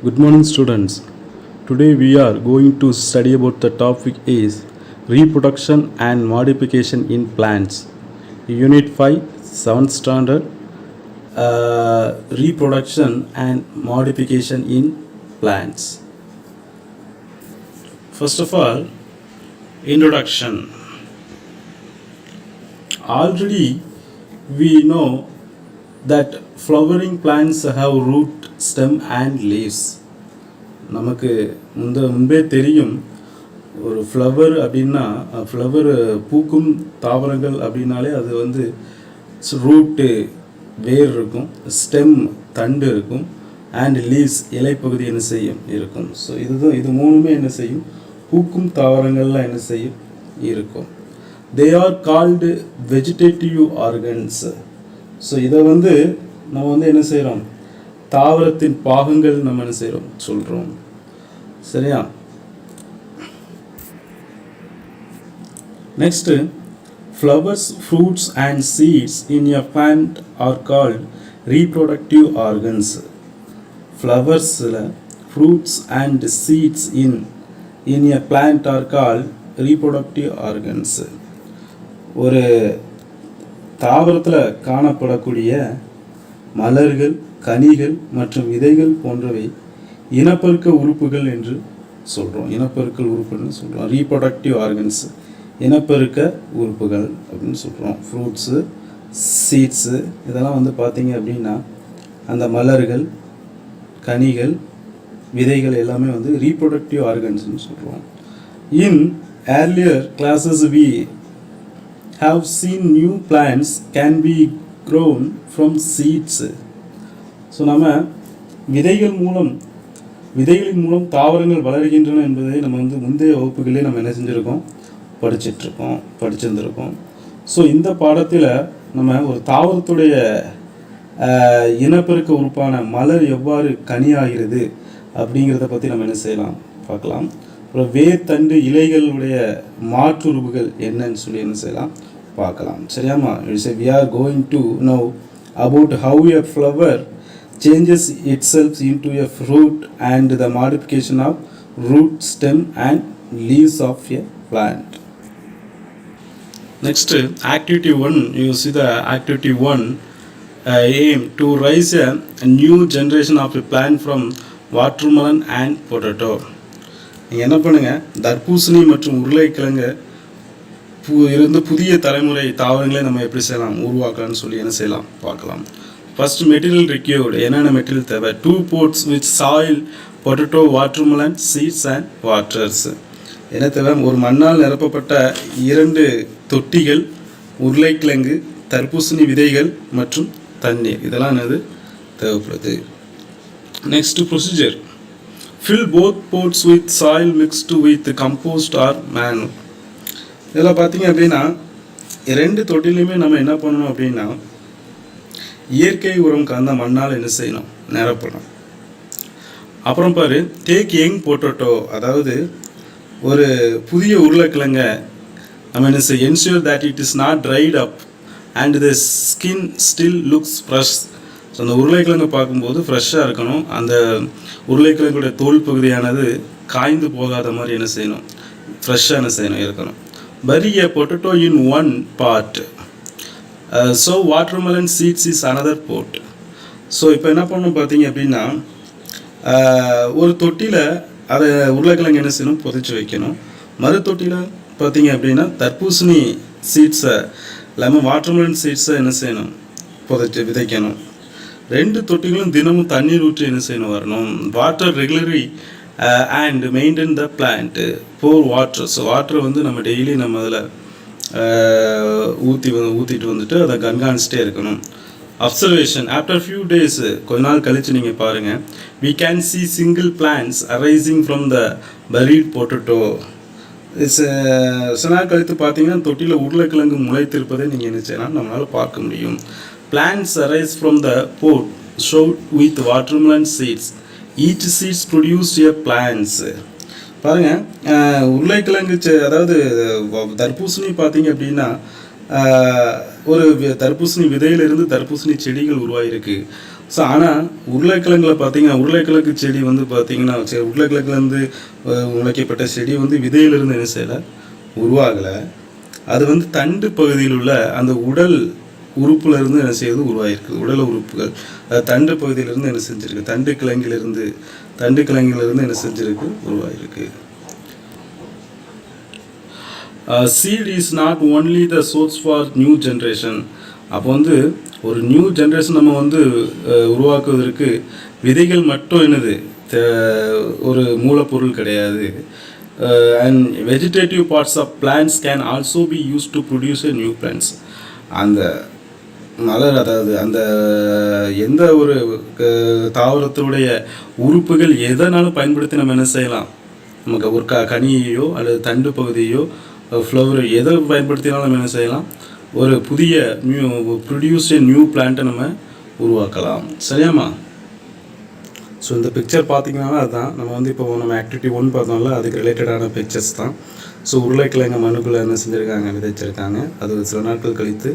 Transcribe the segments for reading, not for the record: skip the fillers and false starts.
Good morning, students. Today we are going to study about the topic is reproduction and modification in plants. Unit 5, 7th standard. Reproduction and modification in plants. First of all, introduction. Already we know that flowering plants have root, stem and leaves. நமக்கு முன்பே தெரியும் ஒரு flower அப்படின்னா flower பூக்கும் தாவரங்கள் அப்படின்னாலே அது வந்து ரூட்டு வேர் இருக்கும், ஸ்டெம் தண்டு இருக்கும், அண்ட் லீவ்ஸ் இலைப்பகுதி என்ன செய்யும் இருக்கும். ஸோ இது மூணுமே என்ன செய்யும், பூக்கும் தாவரங்கள்லாம் என்ன செய்யும் இருக்கும். They are called vegetative organs. So இதை வந்து நம்ம வந்து என்ன செய்கிறோம், தாவரத்தின் பாகங்கள் நம்ம என்ன செய்கிறோம் சொல்கிறோம். சரியா? Next, flowers, fruits and seeds in a plant are called reproductive organs. Flowersல fruits and seeds in a plant are called reproductive organs. ஒரு தாவரத்தில் காணப்படக்கூடிய மலர்கள், கனிகள் மற்றும் விதைகள் போன்றவை இனப்பெருக்க உறுப்புகள் என்று சொல்கிறோம். இனப்பெருக்கல் உறுப்புகள்னு சொல்கிறோம். ரீப்ரொடக்டிவ் ஆர்கன்ஸ் இனப்பெருக்க உறுப்புகள் அப்படின்னு சொல்கிறோம். ஃப்ரூட்ஸு, சீட்ஸு இதெல்லாம் வந்து பார்த்திங்க அப்படின்னா அந்த மலர்கள், கனிகள், விதைகள் எல்லாமே வந்து ரீப்ரொடக்டிவ் ஆர்கன்ஸ்னு சொல்கிறோம். In earlier classes we have seen new plants can be grown from seeds. So நம்ம விதைகளின் மூலம் தாவரங்கள் வளர்கின்றன என்பதை நம்ம வந்து முந்தைய வகுப்புகளே நம்ம என்ன செஞ்சுருக்கோம், படிச்சிருந்துருக்கோம். ஸோ இந்த பாடத்தில் நம்ம ஒரு தாவரத்துடைய இனப்பெருக்க உறுப்பான மலர் எவ்வாறு கனியாகிறது அப்படிங்கிறத பற்றி நம்ம என்ன செய்யலாம் பார்க்கலாம். அப்புறம் வேர், தண்டு, இலைகளுடைய மாற்றுருவுகள் என்னன்னு சொல்லி என்ன செய்யலாம் பார்க்கலாம். சரியாமா? we are going to know about how a flower changes itself into a fruit and the modification of root, stem and leaves of a plant. Next, activity 1. You see the activity 1 aim to raise a new generation of a plant from watermelon and potato. நீங்கள் என்ன பண்ணுங்கள், தர்பூசணி மற்றும் உருளைக்கிழங்கு இருந்து புதிய தலைமுறை தாவரங்களை நம்ம எப்படி செய்யலாம் உருவாக்கலாம்னு சொல்லி என்ன செய்யலாம் பார்க்கலாம். First, material ரிக்யூர்டு. என்னென்ன மெட்டீரியல் தேவை? 2 pots with soil, potato, watermelon, seeds and waters. என்ன தேவை? ஒரு மண்ணால் நிரப்பப்பட்ட 2 தொட்டிகள், உருளைக்கிழங்கு, தர்பூசணி விதைகள் மற்றும் தண்ணீர். இதெல்லாம் என்னது தேவைப்படுது. Next procedure, fill both pots with soil mixed with compost or manure. இதில் பார்த்தீங்க அப்படின்னா 2 தொட்டிலையுமே நம்ம என்ன பண்ணணும் அப்படின்னா இயற்கை உரம் கலந்த மண்ணால் என்ன செய்யணும் நிரப்பணும். அப்புறம் பாரு, டேக் யங் பொட்டேட்டோ, அதாவது ஒரு புதிய உருளைக்கிழங்க நம்ம என்ன செய்ய ensure that it is not tried up and the skin still looks fresh. So அந்த உருளைக்கிழங்கு பார்க்கும்போது ஃப்ரெஷ்ஷாக இருக்கணும். அந்த உருளைக்கிழங்குடைய தோல் பகுதியானது காய்ந்து போகாத மாதிரி என்ன செய்யணும், ஃப்ரெஷ்ஷாக என்ன செய்யணும் இருக்கணும். Bury a potato in one pot. So watermelon seeds is another pot. So இப்போ என்ன பண்ணணும் பார்த்தீங்க அப்படின்னா ஒரு தொட்டியில் அதை உருளைக்கிழங்கு என்ன செய்யணும் புதைச்சி வைக்கணும். மறு தொட்டியில் பார்த்தீங்க அப்படின்னா தர்பூசணி சீட்ஸை இல்லாமல் வாட்டர்மெலன் சீட்ஸை என்ன செய்யணும் புதைச்சி விதைக்கணும். 2 தொட்டிகளும் தினமும் தண்ணீர் ஊற்றி என்ன செய்யணும் வரணும். Water regularly and maintain the plant, pour water. So வாட்டரை வந்து நம்ம டெய்லி நம்ம அதில் ஊற்றிட்டு வந்துட்டு அதை கண்காணிச்சிட்டே இருக்கணும். அப்சர்வேஷன், ஆஃப்டர் ஃபியூ டேஸ், கொஞ்ச நாள் கழித்து நீங்கள் பாருங்கள், we can see single plants arising from the buried potato. சில நாள் கழித்து பார்த்தீங்கன்னா தொட்டியில் உருளைக்கிழங்கு முளைத்திருப்பதை நீங்கள் என்ன செய்யலாம் நம்மளால் பார்க்க முடியும். Plants arise from the pot showed with watermelon seeds. Each seeds produce a plants. பாருங்கள், உருளைக்கிழங்கு அதாவது தர்பூசணி பார்த்தீங்க அப்படின்னா ஒரு தர்பூசணி விதையிலிருந்து தர்பூசணி செடிகள் உருவாகிருக்கு. ஸோ ஆனால் உருளைக்கிழங்கில் பார்த்தீங்கன்னா உருளைக்கிழங்கு செடி வந்து பார்த்திங்கன்னா உருளைக்கிழங்குலேருந்து முளைக்கப்பட்ட செடி வந்து விதையிலிருந்து என்ன செய்யலை, உருவாகலை. அது வந்து தண்டு பகுதியில் உள்ள அந்த உடல் உறுப்புலேருந்து என்ன செய்வது உருவாகிருக்கு. உடல் உறுப்புகள் அது தண்டு பகுதியிலேருந்து என்ன செஞ்சுருக்கு, தண்டு கிழங்கிலிருந்து என்ன செஞ்சுருக்கு, உருவாகிருக்கு. Seed is not only the source for new generation. அப்போ வந்து ஒரு நியூ ஜென்ரேஷன் நம்ம வந்து உருவாக்குவதற்கு விதைகள் மட்டும் என்னது ஒரு மூலப்பொருள் கிடையாது. And vegetative parts of plants can also be use to produce a new plants. அந்த மலர், அதாவது அந்த எந்த ஒரு தாவரத்துடைய உறுப்புகள் எதனாலும் பயன்படுத்தி நம்ம என்ன செய்யலாம், நமக்கு ஒரு கனியையோ அல்லது தண்டு பகுதியோ ஃப்ளவர் எதை பயன்படுத்தினாலும் நம்ம என்ன செய்யலாம், ஒரு புதிய ப்ரொடியூஸ் நியூ பிளான்ட்டை நம்ம உருவாக்கலாம். சரியாம்மா? ஸோ இந்த பிக்சர் பார்த்திங்கன்னா அதுதான் நம்ம வந்து இப்போ நம்ம ஆக்டிவிட்டி 1 பார்த்தோம்ல, அதுக்கு ரிலேட்டடான பிக்சர்ஸ் தான். ஸோ உருளைக்கிழங்கு மண்ணுக்குள்ளே என்ன செஞ்சுருக்காங்க, விதைச்சிருக்காங்க. அது சில நாட்கள் கழித்து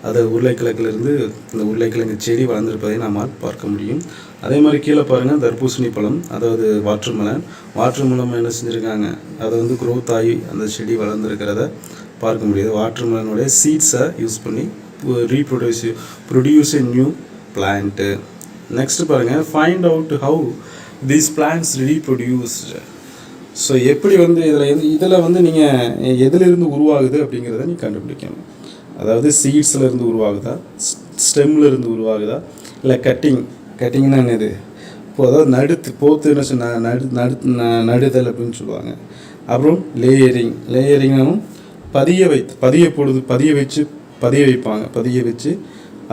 அது உருளைக்கிழங்கிலிருந்து இந்த உருளைக்கிழங்கு செடி வளர்ந்துருப்பதை நம்மால் பார்க்க முடியும். அதே மாதிரி கீழே பாருங்கள், தர்பூசணி பழம், அதாவது வாட்டர்மெலன் என்ன செஞ்சுருக்காங்க, அதை வந்து க்ரோத் ஆகி அந்த செடி வளர்ந்துருக்கிறத பார்க்க முடியுது. வாட்டர்மெலனுடைய சீட்ஸை யூஸ் பண்ணி produce a new plant. Next பாருங்கள், find out how these plants reproduced. So எப்படி வந்து இதில் வந்து நீங்கள் எதிலிருந்து உருவாகுது அப்படிங்கிறத நீங்கள் கண்டுபிடிக்கணும். அதாவது சீட்ஸ்லேருந்து உருவாகுதா, ஸ்டெம்லேருந்து உருவாகுதா, இல்லை கட்டிங்னா என்னது, இப்போ அதாவது போத்து என்ன சொன்ன நடுதல் அப்படின்னு சொல்லுவாங்க. அப்புறம் லேயரிங்னாலும் பதிய வச்சு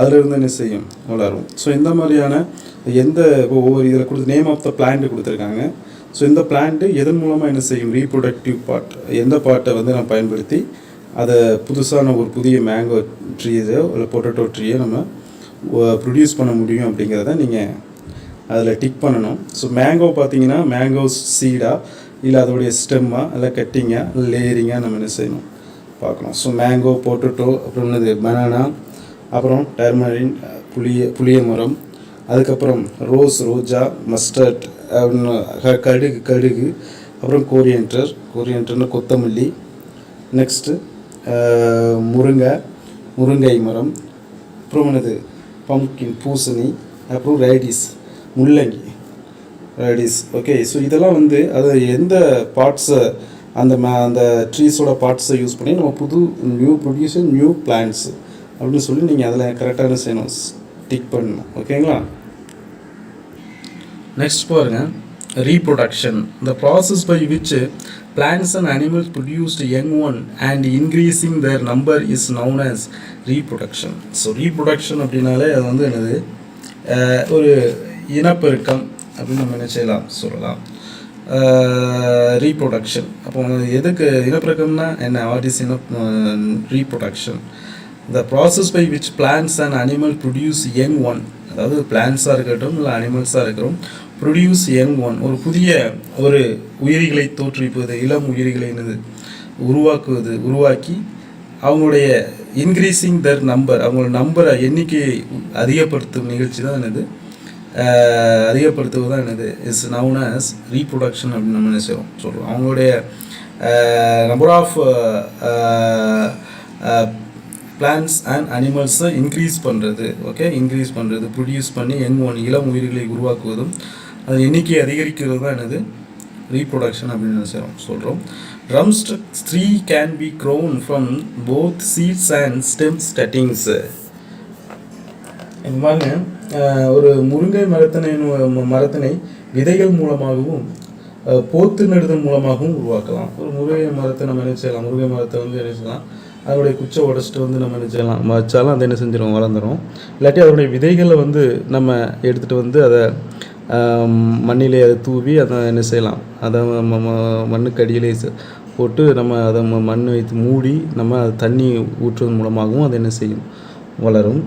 அதிலிருந்து என்ன செய்யும், வளரும். ஸோ இந்த மாதிரியான ஒவ்வொரு இதில் கொடுத்து நேம் ஆஃப் த பிளான்ட் கொடுத்துருக்காங்க. ஸோ இந்த பிளான்ட்டு எதன் மூலமாக என்ன செய்யும், ரீப்ரொடக்டிவ் பார்ட், எந்த பார்ட்டை வந்து நம்ம பயன்படுத்தி அதை புதுசான ஒரு புதிய மேங்கோ ட்ரீயோ இல்லை பொட்டேட்டோ ட்ரீயோ நம்ம ப்ரொடியூஸ் பண்ண முடியும் அப்படிங்கிறத நீங்கள் அதில் டிக் பண்ணணும். ஸோ மேங்கோ பார்த்தீங்கன்னா மேங்கோ சீடா இல்லை அதோடைய ஸ்டெம்மா இல்லை கட்டிங்கா இல்லை லேயரிங்காக நம்ம என்ன செய்யணும் பார்க்கணும். ஸோ மேங்கோ, பொட்டேட்டோ, அப்புறம் என்னது பனானா, அப்புறம் டர்மரின் புளிய மரம், அதுக்கப்புறம் ரோஜா, மஸ்டர்ட், கடுகு, அப்புறம் கோரியன்டர்னு கொத்தமல்லி, நெக்ஸ்ட்டு முருங்கை மரம், அப்புறம் என்னது பம்ப்கின் பூசணி, அப்புறம் முள்ளங்கி. ஓகே. ஸோ இதெல்லாம் வந்து அது எந்த பார்ட்ஸை அந்த ட்ரீஸோட பார்ட்ஸை யூஸ் பண்ணி நம்ம ப்ரொடியூஷன் நியூ பிளான்ட்ஸ் அப்படின்னு சொல்லி நீங்கள் அதில் கரெக்டாக செய்யணும், டிக் பண்ணணும். ஓகேங்களா? நெக்ஸ்ட் பாருங்கள், reproduction, the process by which plants and animals produced young one and increasing their number is known as reproduction. So reproduction அப்படின்னாலே அது வந்து என்னது, ஒரு இனப்பெருக்கம் அப்படின்னு நம்ம என்ன செய்யலாம் சொல்லலாம். ரீப்ரொடக்ஷன், அப்போ எதுக்கு இனப்பெருக்கம்னா என்ன, what is reproduction, the process by which plants and animals produce young one, அதாவது பிளான்ஸாக இருக்கட்டும் இல்லை அனிமல்ஸாக இருக்கட்டும், ப்ரொடியூஸ் யங் ஒன், ஒரு புதிய ஒரு உயிரிகளை தோற்றுவிப்பது, இளம் உயிரிகளை என்னது உருவாக்கி அவங்களுடைய இன்க்ரீஸிங் தர் நம்பர், அவங்களோட நம்பரை எண்ணிக்கையை அதிகப்படுத்தும் நிகழ்ச்சி தான் என்னது, அதிகப்படுத்துவது தான் என்னது இஸ் நவுன் ஆஸ் ரீப்ரொடக்ஷன் அப்படின்னு நம்ம என்ன சொல்கிறோம். அவங்களுடைய நம்பர் ஆஃப் பிளான்ட்ஸ் அண்ட் அனிமல்ஸை இன்க்ரீஸ் பண்ணுறது. ஓகே, இன்க்ரீஸ் பண்ணுறது, ப்ரொடியூஸ் பண்ணி இளம் உயிர்களை உருவாக்குவதும் அது எண்ணிக்கையை அதிகரிக்கிறது தான் என்னது ரீப்ரொடக்ஷன் அப்படின்னு சொல்கிறோம். Drumsticks tree can be grown from both seeds and stems cuttings. பாருங்க, ஒரு முருங்கை மரத்தினை விதைகள் மூலமாகவும் போத்து நடுதல் மூலமாகவும் உருவாக்கலாம். ஒரு முருங்கை மரத்தை நம்ம என்ன செய்யலாம், முருங்கை மரத்தை வந்து என்ன செய்யலாம், அதனுடைய குச்சை உடச்சிட்டு வந்து நம்ம என்ன செய்யலாம், வச்சாலும் அதை என்ன செஞ்சிடும், வளர்ந்துடும். இல்லாட்டி அதனுடைய விதைகளை வந்து நம்ம எடுத்துகிட்டு வந்து அதை மண்ணிலே அதை தூவி அதை என்ன செய்யலாம், அதை மண்ணுக்கு அடியிலே போட்டு நம்ம அதை மண் வைத்து மூடி நம்ம அதை தண்ணி ஊற்றுவதன் மூலமாகவும் அதை என்ன செய்யும், வளரும்.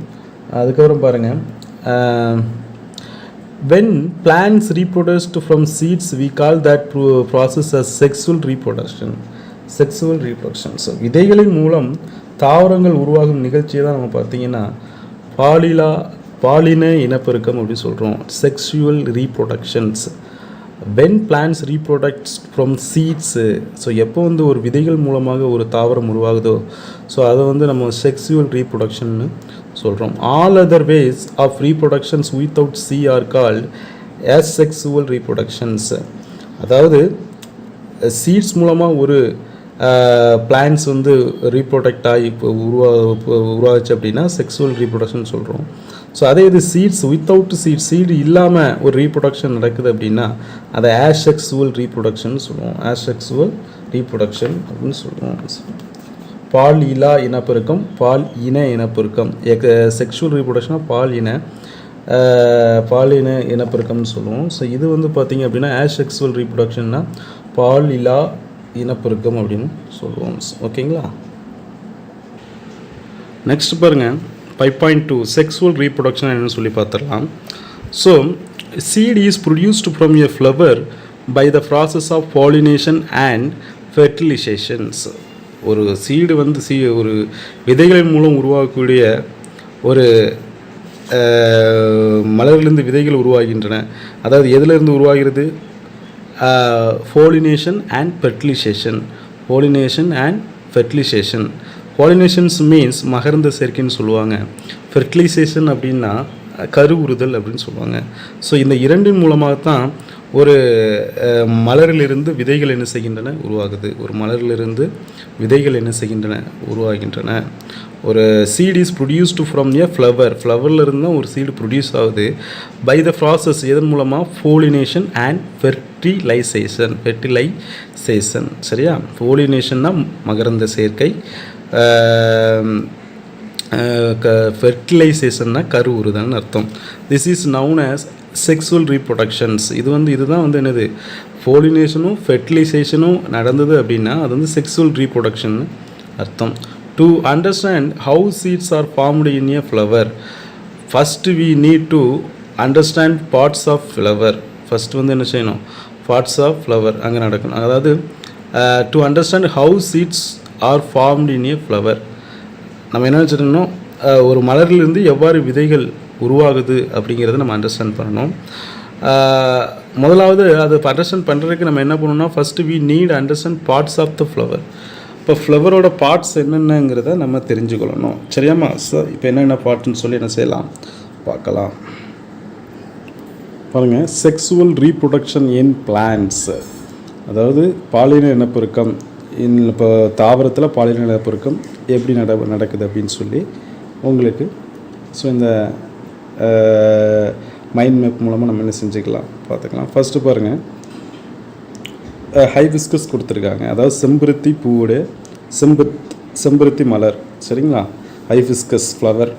அதுக்கப்புறம் பாருங்கள், when plants reproduced from seeds we call that process as sexual reproduction. So விதைகளின் மூலம் தாவரங்கள் உருவாகும் நிகழ்ச்சியை தான் நம்ம பார்த்திங்கன்னா பாலின இனப்பெருக்கம் அப்படின்னு சொல்கிறோம். Sexual reproductions. When plants reproduce from seeds. So எப்போ வந்து ஒரு விதைகள் மூலமாக ஒரு தாவரம் உருவாகுதோ ஸோ அதை வந்து நம்ம செக்ஷுவல் ரீப்ரொடக்ஷன்னு சொல்கிறோம். All other ways of reproductions without seed are called asexual reproductions. அதாவது சீட்ஸ் மூலமாக ஒரு பிளான்ஸ் வந்து ரீப்ரொடக்ட் ஆகி இப்போ உருவாச்சு அப்படின்னா செக்ஸுவல் ரீப்ரொடக்ஷன் சொல்கிறோம். ஸோ அதே இது சீட்ஸ் வித்தவுட் சீடு இல்லாமல் ஒரு ரீப்ரொடக்ஷன் நடக்குது அப்படின்னா அதை ஆசெக்சுவல் ரீப்ரொடக்ஷன் சொல்லுவோம். ஆசெக்சுவல் ரீப்ரொடக்ஷன் அப்படின்னு சொல்லுவோம். பால் இலா இனப்பெருக்கம், பால் இன இனப்பெருக்கம். செக்ஷுவல் ரீப்ரொடக்ஷனாக பாலின இனப்பெருக்கம்னு சொல்லுவோம். ஸோ இது வந்து பார்த்திங்க அப்படின்னா ஆசெக்சுவல் ரீப்ரொடக்ஷன்னா பால் இலா இனப்பெருக்கம் அப்படின்னு சொல்லுவோம். ஓகேங்களா? நெக்ஸ்ட் பாருங்கள் 5.2 செக்ஸுவல் ரீப்ரொடக்ஷன் என்னன்னு சொல்லி பார்த்துடலாம். So seed is produced from a flower by the process of pollination and fertilisations. ஒரு சீடு வந்து ஒரு விதைகளின் மூலம் உருவாகக்கூடிய ஒரு மலரிலிருந்து விதைகள் உருவாகின்றன. அதாவது எதிலிருந்து உருவாகிறது? Pollination and fertilisation. Pollination and fertilisation. Pollinations means மகரந்த சேர்க்கைன்னு சொல்லுவாங்க. ஃபெர்டிலைசேஷன் அப்படின்னா கருவுறுதல் அப்படின்னு சொல்லுவாங்க. ஸோ இந்த இரண்டின் மூலமாக தான் ஒரு மலரிலிருந்து விதைகள் என்ன செய்கின்றன உருவாகுது. ஒரு மலரிலிருந்து விதைகள் என்ன செய்கின்றன உருவாகின்றன. ஒரு seed is produced from a ஃப்ளவர்லேருந்து தான் ஒரு சீடு ப்ரொடியூஸ் ஆகுது. பை த ப்ராசஸ் எதன் மூலமாக? Pollination and fertilisation. சரியா? பாலினேஷன்னா மகரந்த சேர்க்கை, ஃபெர்டிலைசேஷன்னா கருவுறுதல்னு அர்த்தம். This is known as sexual reproductions. இதுதான் வந்து என்னது? பாலினேஷனும் ஃபெர்டிலைசேஷனும் நடந்தது அப்படின்னா அது வந்து செக்ஸுவல் ரீப்ரொடக்ஷன் அர்த்தம். To understand how seeds are formed in a flower, first we need to understand parts of flower. First வந்து என்ன செய்யணும்? பார்ட்ஸ் ஆஃப் ஃப்ளவர் அங்கே நடக்கணும். அதாவது to understand how seeds are formed in a flower. நம்ம என்ன வச்சுருக்கணும்? ஒரு மலரிலிருந்து எவ்வாறு விதைகள் உருவாகுது அப்படிங்கிறத நம்ம அண்டர்ஸ்டாண்ட் பண்ணணும். முதலாவது அதை அண்டர்ஸ்டாண்ட் பண்ணுறதுக்கு நம்ம என்ன பண்ணணும்னா first we need understand parts of the flower. இப்போ ஃப்ளவரோட பார்ட்ஸ் என்னென்னங்கிறத நம்ம தெரிஞ்சுக்கொள்ளணும். சரியாம்மா? சார் இப்போ என்னென்ன பார்ட்ஸ்ன்னு சொல்லி என்ன செய்யலாம் பார்க்கலாம். பாருங்கள், செக்ஸுவல் ரீப்ரொடக்ஷன் இன் பிளான்ட்ஸ். அதாவது பாலின இனப்பெருக்கம். இப்போ தாவரத்தில் பாலின இனப்பெருக்கம் எப்படி நடக்குது அப்படின்னு சொல்லி உங்களுக்கு ஸோ இந்த மைண்ட் மேப் மூலமாக நம்ம என்ன செஞ்சுக்கலாம் பார்த்துக்கலாம். ஃபஸ்ட்டு பாருங்கள், ஹைபிஸ்கஸ் கொடுத்துருக்காங்க. அதாவது செம்பருத்தி பூவோட செம்பருத்தி மலர். சரிங்களா? Hibiscus flower.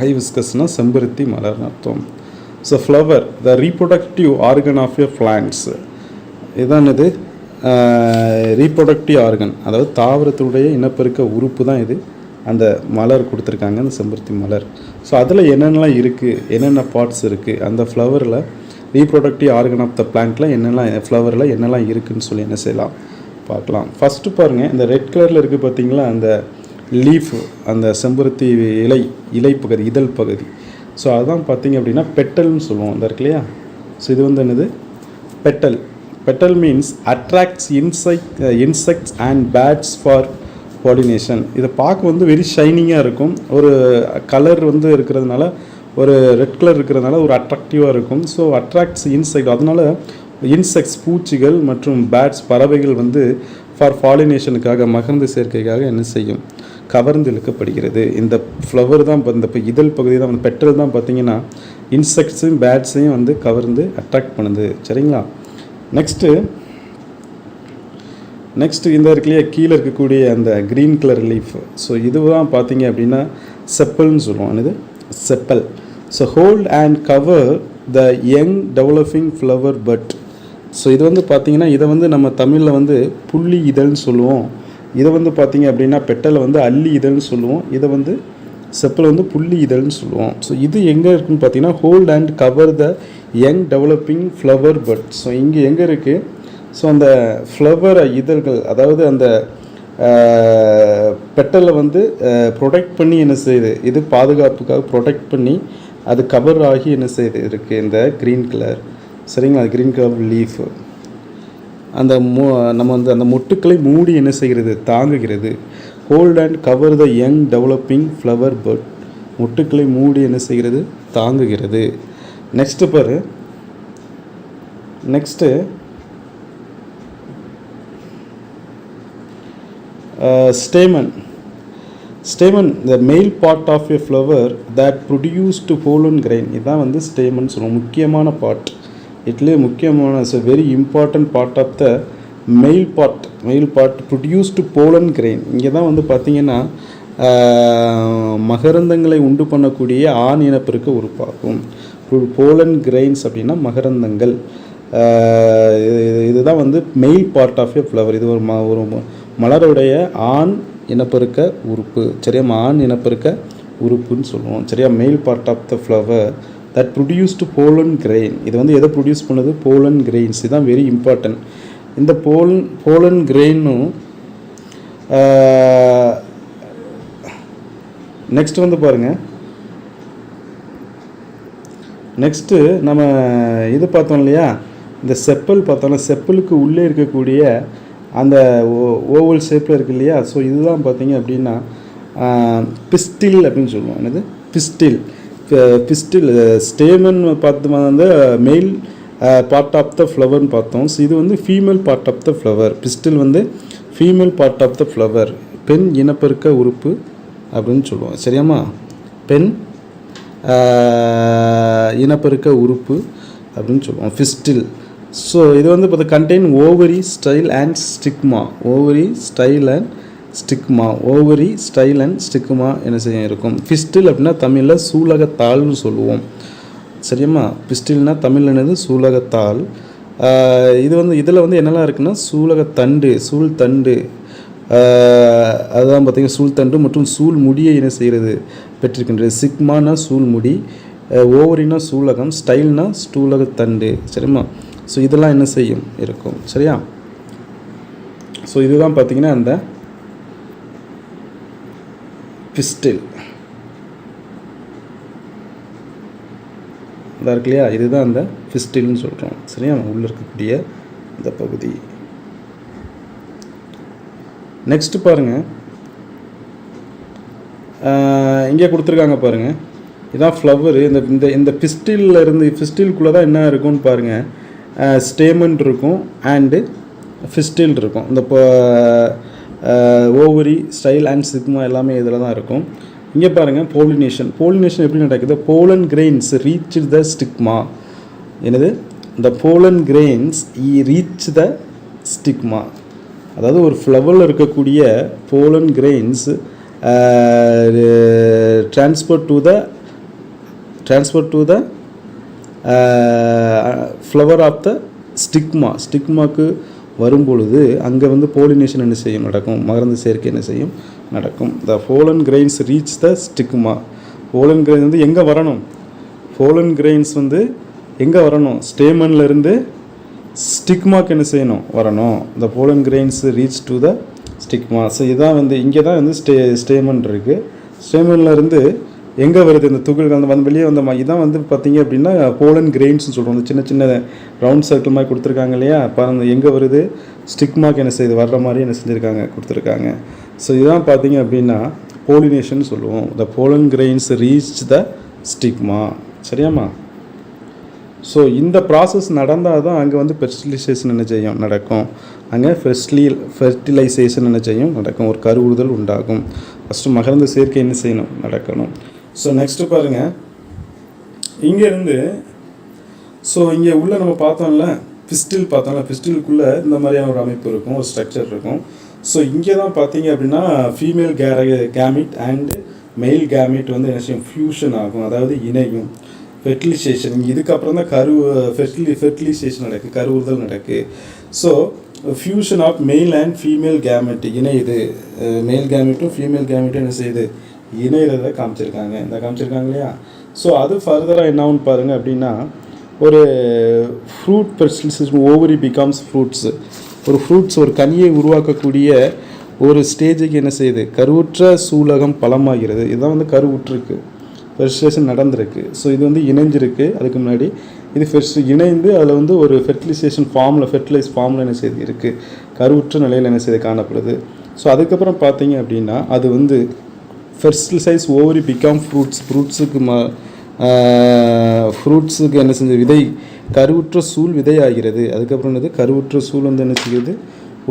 ஹைபிஸ்கஸ்னால் செம்பருத்தி மலர்னு அர்த்தம். So flower the reproductive organ of a plants. இதுதான் இது ரீப்ரொடக்டிவ் ஆர்கன். அதாவது தாவரத்துடைய இனப்பெருக்க உறுப்பு தான் இது. அந்த மலர் கொடுத்துருக்காங்க, அந்த செம்பருத்தி மலர். ஸோ அதில் என்னென்னலாம் இருக்குது, என்னென்ன பார்ட்ஸ் இருக்குது, அந்த ஃப்ளவரில் ரீப்ரொடக்டிவ் ஆர்கன் ஆஃப் த பிளான்ட்டில் என்னெல்லாம் ஃப்ளவரில் என்னெல்லாம் இருக்குதுன்னு சொல்லி என்ன செய்யலாம் பார்க்கலாம். ஃபஸ்ட்டு பாருங்கள், இந்த ரெட் கலரில் இருக்குது பார்த்தீங்களா, அந்த லீஃப், அந்த செம்பருத்தி இலை பகுதி, இதழ் பகுதி. ஸோ அதுதான் பார்த்திங்க அப்படின்னா பெட்டல்னு சொல்லுவோம். இந்த இருக்கு இல்லையா? ஸோ இது வந்து என்னது? Petal means attracts insects and bats for pollination. இதை பார்க்க வந்து வெரி ஷைனிங்காக இருக்கும். ஒரு கலர் வந்து இருக்கிறதுனால, ஒரு ரெட் கலர் இருக்கிறதுனால ஒரு அட்ராக்டிவாக இருக்கும். So attracts insect. அதனால் இன்செக்ட்ஸ், பூச்சிகள் மற்றும் பேட்ஸ், பறவைகள் வந்து ஃபார் பாலினேஷனுக்காக, மகரந்த சேர்க்கைக்காக என்ன செய்யும்? கவர்ந்து இழுக்கப்படுகிறது. இந்த ஃப்ளவர் தான், இந்த இதழ் பகுதி தான், அந்த பெட்டல் தான் பார்த்திங்கன்னா இன்செக்ட்ஸையும் பேட்ஸையும் வந்து கவர்ந்து அட்ராக்ட் பண்ணுது. சரிங்களா? நெக்ஸ்ட்டு இந்த இருக்குல்லையே கீழே இருக்கக்கூடிய அந்த க்ரீன் கலர் லீஃப். ஸோ இதுதான் பார்த்தீங்க அப்படின்னா செப்பல்னு சொல்லுவோம். என்னது? Chappal. So hold and cover the young developing flower but. So இது வந்து பார்த்திங்கன்னா இதை வந்து நம்ம தமிழில் வந்து புள்ளி இதழ்னு சொல்லுவோம். இதை வந்து பார்த்திங்க அப்படின்னா பெட்டலை வந்து அள்ளி இதழ்னு சொல்லுவோம். இதை வந்து செப்பல் வந்து புள்ளி இதழ்னு சொல்லுவோம். ஸோ இது எங்கே இருக்குதுன்னு பார்த்தீங்கன்னா hold and cover the young developing flower but. So இங்கே எங்கே இருக்குது? ஸோ அந்த ஃப்ளவர் இதழ்கள், அதாவது அந்த பெட்டலை வந்து ப்ரொடெக்ட் பண்ணி என்ன செய்யுது, இது பாதுகாப்புக்காக ப்ரொடெக்ட் பண்ணி அது கவர் ஆகி என்ன செய்யுது இருக்குது இந்த க்ரீன் கலர். சரிங்களா, அது க்ரீன் கலர் லீஃபு அந்த நம்ம வந்து அந்த மொட்டுக்களை மூடி என்ன செய்கிறது, தாங்குகிறது. Hold and cover the young developing flower bud, மொட்டுக்களை மூடி என்ன செய்கிறது, தாங்குகிறது. நெக்ஸ்ட்டு பாரு, next stamen. Stamen the male part of a flower that produced pollen grain. இதுதான் வந்து ஸ்டேமன் சொல்லுவோம், முக்கியமான பார்ட். இதுலேயே முக்கியமான very important part of the male part produced pollen grain. இங்கே தான் வந்து பார்த்திங்கன்னா மகரந்தங்களை உண்டு பண்ணக்கூடிய ஆண் இனப்பெருக்க உறுப்பாகும். போலன் கிரெயின்ஸ் அப்படின்னா மகரந்தங்கள். இதுதான் வந்து male part of a flower. இது ஒரு மலருடைய ஆண் இனப்பெருக்க உறுப்பு. சரியா, ஆண் இனப்பெருக்க உறுப்புன்னு சொல்லுவோம். சரியா, male part of the flower that produced pollen grain. இது வந்து எதை ப்ரொடியூஸ் பண்ணுது, போலன் கிரெயின்ஸ். இதுதான் வெரி இம்பார்ட்டன்ட். இந்த போலன் கிரெயினும் நெக்ஸ்ட் வந்து பாருங்கள், நெக்ஸ்ட்டு நம்ம இது பார்த்தோம் இல்லையா, இந்த செப்பல் பார்த்தோம்னா செப்பலுக்கு உள்ளே இருக்கக்கூடிய அந்த ஓவல் ஷேப்பில் இருக்குது இல்லையா. ஸோ இதுதான் பார்த்தீங்க அப்படின்னா பிஸ்டில் அப்படின்னு சொல்லுவோம். என்னது பிஸ்டில் ஸ்டேமன் பார்த்து வந்து மெயில் பார்ட் ஆஃப் த ஃப்ளவர்னு பார்த்தோம். ஸோ இது வந்து female part of the flower. Pistil வந்து female part of the flower, பெண் இனப்பெருக்க உறுப்பு அப்படின்னு சொல்லுவோம். சரியாம்மா, பெண் இனப்பெருக்க உறுப்பு அப்படின்னு சொல்லுவோம், ஃபிஸ்டில். ஸோ இது வந்து இப்போ contain ovary style and stigma. Ovary style and stigma என்ன செய்ய இருக்கும். ஃபிஸ்டில் அப்படின்னா தமிழில் சூலகத்தாள்னு சொல்லுவோம். சரியாம்மா, பிஸ்டில்னா தமிழில் என்னது, சூலகத்தாள். இது வந்து இதில் வந்து என்னெல்லாம் இருக்குன்னா சூலகத்தண்டு, சூழ்தண்டு, அதுதான் பார்த்திங்கன்னா சூழ்தண்டு மற்றும் சூழ் முடியை என்ன செய்கிறது பெற்றிருக்கின்றது. சிக்மானா சூழ்முடி, ஓவரினா சூலகம், ஸ்டைல்னா ஸ்டூலகத்தண்டு. சரிம்மா, ஸோ இதெல்லாம் என்ன செய்யும் இருக்கும். சரியா, ஸோ இதுதான் பார்த்திங்கன்னா அந்த பிஸ்டில் இதாக இருக்கு இல்லையா, இதுதான் அந்த பிஸ்டில்னு சொல்கிறோம். சரியா, உள்ளே இருக்கக்கூடிய இந்த பகுதி. நெக்ஸ்ட்டு பாருங்கள், இங்கே கொடுத்துருக்காங்க பாருங்கள், இதான் ஃப்ளவரு. இந்த இந்த பிஸ்டிலில் இருந்து பிஸ்டில்குள்ளே தான் என்ன இருக்கும்னு பாருங்கள், ஸ்டேமன் இருக்கும் அண்டு ஃபிஸ்டில் இருக்கும். இந்த ஓவரி ஸ்டைல் அண்ட் சிக்மா எல்லாமே இதில் தான் இருக்கும். இங்கே பாருங்கள், போலினேஷன் எப்படி நடக்குது, pollen grains reach the stigma. என்னது, இந்த pollen grains reach the stigma. அதாவது ஒரு ஃப்ளவரில் இருக்கக்கூடிய pollen grains transfer to the flower of the ஸ்டிக்மாக்கு வரும்பொழுது அங்கே வந்து போலினேஷன் என்ன செய்யும் நடக்கும், மகரந்த சேர்க்கை என்ன செய்யும் நடக்கும். The pollen grains reach the stigma. Pollen grain வந்து எங்கே வரணும், போலன் கிரெயின்ஸ் வந்து எங்கே வரணும், ஸ்டேமன்லேருந்து ஸ்டிக்மாக்கு என்ன செய்யணும் வரணும். The pollen grains reach to the stigma. So இதான் வந்து இங்கே தான் வந்து ஸ்டேமன் இருக்குது. ஸ்டேமன்லேருந்து எங்கே வருது இந்த துகள்கள் வந்து வெளியே வந்த மாதிரி இதான் வந்து பார்த்திங்க அப்படின்னா போலன் கிரெயின்ஸ்னு சொல்கிறோம். அந்த சின்ன சின்ன ரவுண்ட் சர்க்கிள் மாதிரி கொடுத்துருக்காங்க இல்லையா, அப்போ அந்த எங்கே வருது ஸ்டிக்மாக்கு என்ன செய்யுது வர்ற மாதிரி என்ன செஞ்சுருக்காங்க கொடுத்துருக்காங்க. ஸோ இதுதான் பார்த்திங்க அப்படின்னா போலினேஷன் சொல்லுவோம். The pollen grains reach the stigma. சரியாம்மா, ஸோ இந்த ப்ராசஸ் நடந்தால் தான் அங்கே வந்து ஃபெர்டிலைசேஷன் என்ன செய்யும் நடக்கும். அங்கே ஃபெர்டிலைசேஷன் என்ன செய்யும் நடக்கும், ஒரு கருவுறுதல் உண்டாகும். ஃபஸ்ட்டு மகரந்த சேர்க்கை என்ன செய்யணும் நடக்கணும். ஸோ நெக்ஸ்ட்டு பாருங்கள், இங்கேருந்து ஸோ இங்கே உள்ளே நம்ம பார்த்தோம்ல பிஸ்டில் பார்த்தோம்ல, பிஸ்டிலுக்குள்ளே இந்த மாதிரியான ஒரு அமைப்பு இருக்கும், ஒரு ஸ்ட்ரக்சர் இருக்கும். ஸோ இங்கே தான் பார்த்தீங்க அப்படின்னா female gamete and mail gamete வந்து என்ன செய்யும் ஃபியூஷன் ஆகும், அதாவது இணையும். ஃபெர்டிலைசேஷன் இதுக்கப்புறம் தான் ஃபெர்டிலைசேஷன் நடக்குது, கருவுறுதல் நடக்குது. So fusion of male and female gamete இணையுது. மெயில் கேமெட்டும் ஃபீமேல் கேமெட்டும் என்ன செய்யுது இணையிறத காமிச்சிருக்காங்க, இந்த காமிச்சிருக்காங்க இல்லையா. ஸோ அது ஃபர்தராக என்ன ஆகுன்னு பாருங்கள் அப்படின்னா ஒரு fruit fertilisation ovary becomes fruits. ஒரு ஃப்ரூட்ஸ் ஒரு கனியை உருவாக்கக்கூடிய ஒரு ஸ்டேஜுக்கு என்ன செய்யுது, கருவுற்ற சூலகம் பலமாகிறது. இதுதான் வந்து கருவுற்றிருக்கு, ஃபெர்டிலைசேஷன் நடந்திருக்கு. ஸோ இது வந்து இணைஞ்சிருக்கு. அதுக்கு முன்னாடி இது இணைந்து அதில் வந்து ஒரு ஃபெர்டிலைசேஷன் ஃபெர்டிலைஸ் ஃபார்மில் என்ன செய்யுது இருக்குது, கருவுற்ற நிலையில் என்ன செய்யுது காணப்படுது. ஸோ அதுக்கப்புறம் பார்த்தீங்க அப்படின்னா அது வந்து ஃபெர்டிலைஸ் ஓவரி பிகம் ஃப்ரூட்ஸுக்கு என்ன செஞ்ச விதை கருவுற்ற சூழ் விதையாகிறது. அதுக்கப்புறம் என்னது, கருவுற்ற சூழ் வந்து என்ன செய்யுது,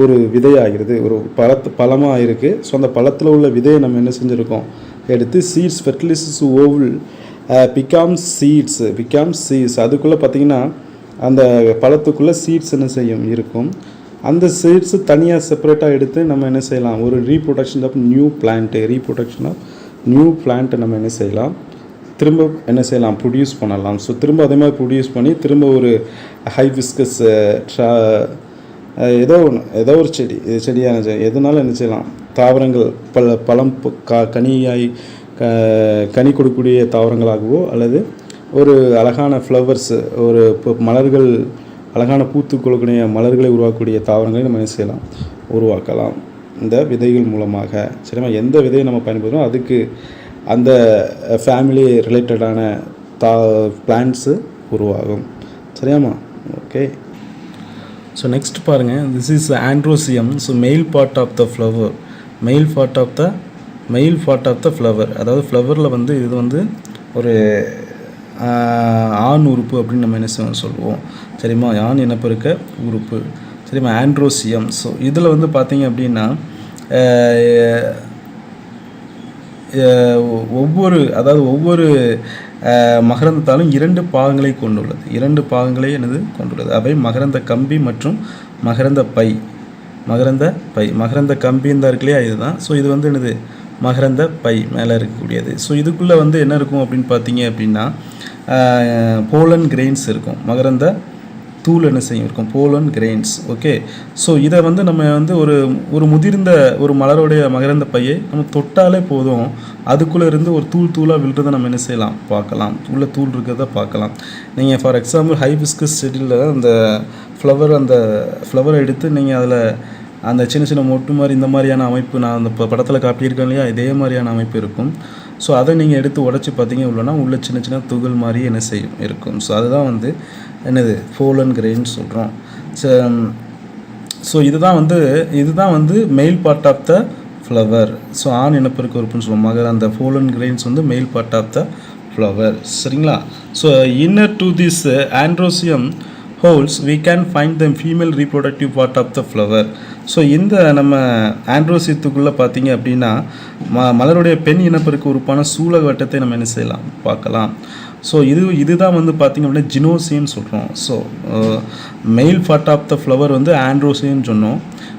ஒரு விதையாகிறது, ஒரு பழமாக இருக்குது. ஸோ அந்த பழத்தில் உள்ள விதையை நம்ம என்ன செஞ்சுருக்கோம், எடுத்து சீட்ஸ் ஃபெர்டிலைசஸ் ஓவல் பிகாம் சீட்ஸ் அதுக்குள்ளே பார்த்திங்கன்னா அந்த பழத்துக்குள்ளே சீட்ஸ் என்ன செய்யும் இருக்கும். அந்த சீட்ஸு தனியாக செப்பரேட்டாக எடுத்து நம்ம என்ன செய்யலாம், ஒரு ரீப்ரொடக்ஷன் ஆஃப் நியூ பிளான்ட்டை நம்ம என்ன செய்யலாம், திரும்ப என்ன செய்யலாம், ப்ரொடியூஸ் பண்ணலாம். ஸோ திரும்ப அதே மாதிரி ப்ரொடியூஸ் பண்ணி திரும்ப ஒரு ஹைபிஸ்கஸ் ஏதோ ஒரு செடியாக எதனால என்ன செய்யலாம், தாவரங்கள் பழம் கனி கொடுக்கக்கூடிய தாவரங்களாகவோ அல்லது ஒரு அழகான ஃப்ளவர்ஸ், ஒரு மலர்கள், அழகான பூத்து கொடுக்கக்கூடிய மலர்களை உருவாக்கக்கூடிய தாவரங்களை நம்ம என்ன செய்யலாம், உருவாக்கலாம் இந்த விதைகள் மூலமாக. சரிம்மா, எந்த விதையை நம்ம பயன்படுத்துகிறோம் அதுக்கு அந்த ஃபேமிலி ரிலேட்டடான பிளான்ட்ஸு உருவாகும். சரியாம்மா, ஓகே. ஸோ நெக்ஸ்ட் பாருங்கள், this is androecium. So male part of the flower, male part of the flower, அதாவது ஃப்ளவரில் வந்து இது வந்து ஒரு ஆண் உறுப்பு அப்படின்னு நம்ம என்ன சொல்லுவோம். சரிம்மா, ஆண் இனப்பெருக்க உறுப்பு. சரிம்மா, ஆண்ட்ரோசியம். ஸோ இதில் வந்து பார்த்தீங்க அப்படின்னா ஒவ்வொரு மகரந்தத்தாலும் 2 பாகங்களை கொண்டுள்ளது. அவை மகரந்த கம்பி மற்றும் மகரந்த பை. மகரந்த கம்பி இருந்தால் இருக்கு இல்லையா, இதுதான். ஸோ இது வந்து என்னது, மகரந்த பை மேலே இருக்கக்கூடியது. ஸோ இதுக்குள்ளே வந்து என்ன இருக்கும் அப்படின்னு பார்த்தீங்க அப்படின்னா போலன் கிரெயின்ஸ் இருக்கும். மகரந்த தூள் என்ன செய்யும் இருக்கும், போலன் கிரெயின்ஸ். ஓகே. ஸோ இதை வந்து நம்ம வந்து ஒரு முதிர்ந்த ஒரு மலருடைய மகரந்த பையை நம்ம தொட்டாலே போதும், அதுக்குள்ளே இருந்து ஒரு தூளாக விழுறதை நம்ம என்ன செய்யலாம், பார்க்கலாம். உள்ள தூள் இருக்கிறத பார்க்கலாம். நீங்கள் ஃபார் எக்ஸாம்பிள் ஹைபிஸ்கஸ் செடியில் அந்த ஃப்ளவரை எடுத்து நீங்கள் அதில் அந்த சின்ன மொட்டு மாதிரி இந்த மாதிரியான அமைப்பு நான் அந்த படத்தில் காட்டியிருக்கேன் இல்லையா, இதே மாதிரியான அமைப்பு இருக்கும். ஸோ அதை நீங்கள் எடுத்து உடச்சி பார்த்தீங்க உள்ளனா உள்ள சின்ன துகள் மாதிரி என்ன செய்யும் இருக்கும். ஸோ அதுதான் வந்து என்னது, போலன் கிரெயின் சொல்கிறோம். ஸோ இதுதான் வந்து male part of the flower. So ஆண் இனப்பெருக்க உறுப்புன்னு சொல்லுவோம். அந்த போலன் கிரெயின்ஸ் வந்து male part of the flower. சரிங்களா. So inner to this androecium holes we can find the female reproductive part of the flower. So இந்த நம்ம ஆண்ட்ரோசியத்துக்குள்ளே பார்த்தீங்க அப்படின்னா மலருடைய பெண் இனப்பெருக்க உறுப்பான சூலக வட்டத்தை நம்ம என்ன செய்யலாம், பார்க்கலாம். ஸோ இதுதான் வந்து பார்த்திங்க அப்படின்னா ஜினோசியம்னு சொல்கிறோம். So male part of the flower வந்து ஆண்ட்ரோசியம்னு சொன்னோம்.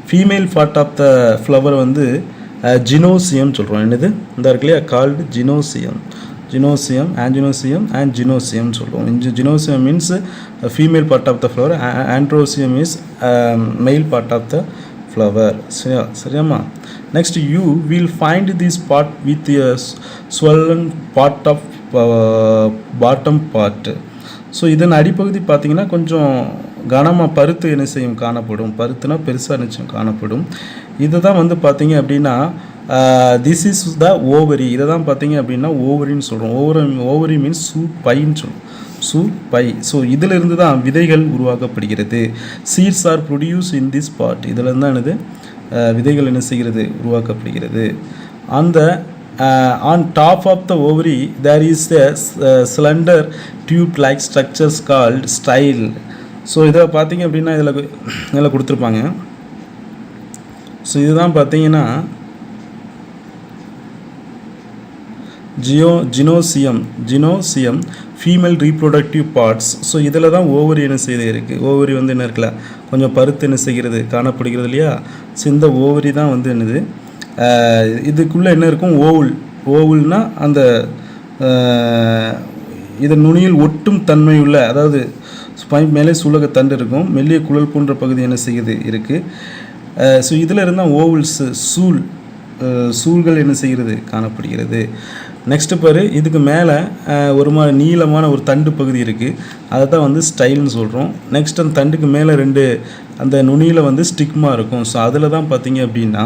Female part of the flower வந்து ஜினோசியம் சொல்கிறோம். என்னது இந்த இருக்கு இல்லையா, கால்டு ஜினோசியம் and gynosium சொல்லுவோம். Gynosium means female part of the flower, androsium is male part of the flower. சரியாமா. Next you will find this part with a swollen part of bottom part. So இதன் அடிப்பகுதி பார்த்தீங்கன்னா கொஞ்சம் கனமாக பருத்து என்ன செய்யும் காணப்படும். பருத்துனா பெருசாக நிச்சயம் காணப்படும். இதை தான் வந்து பார்த்தீங்க அப்படின்னா திஸ் இஸ் த ஓவரி. இதை தான் பார்த்தீங்க அப்படின்னா ஓவரின்னு சொல்கிறோம். ஓவரி மீன்ஸ் சூப்பைன்னு சொல்லுவோம். பை. ஸோ இதிலிருந்து தான் விதைகள் உருவாக்கப்படுகிறது. Seeds are produce in this part. இதில் தான் என்னது, விதைகள் என்ன செய்கிறது, உருவாக்கப்படுகிறது. அந்த on top of the ovary there is a slender tube like structures called style. So இதை பார்த்தீங்க அப்படின்னா இதில் கொடுத்துருப்பாங்க. ஸோ இதுதான் பார்த்தீங்கன்னா ஜினோசியம் ஃபீமேல் ரீப்ரொடக்டிவ் பார்ட்ஸ். ஸோ இதில் தான் ஓவரி என்ன செய்து இருக்குது. ஓவரி வந்து என்ன இருக்குல்ல, கொஞ்சம் பருத்து என்ன செய்கிறது காணப்படுகிறது இல்லையா. ஸோ இந்த ஓவரி தான் வந்து என்னது, இதுக்குள்ளே என்ன இருக்கும், ஓவுல்னா அந்த இதன் நுனியில் ஒட்டும் தன்மை உள்ள, அதாவது மேலே சூலக தண்டு இருக்கும், மெல்லிய குழல் போன்ற பகுதி என்ன செய்யுது இருக்குது. ஸோ இதில் இருந்தால் ஓவல்ஸ் சூல்கள் என்ன செய்கிறது காணப்படுகிறது. நெக்ஸ்ட்டு பாரு, இதுக்கு மேலே ஒரு நீளமான ஒரு தண்டு பகுதி இருக்குது, அதை தான் வந்து ஸ்டைல்னு சொல்கிறோம். நெக்ஸ்ட் அந்த தண்டுக்கு மேலே 2 அந்த நுனியில் வந்து ஸ்டிக்மா இருக்கும். ஸோ அதில் தான் பார்த்திங்க அப்படின்னா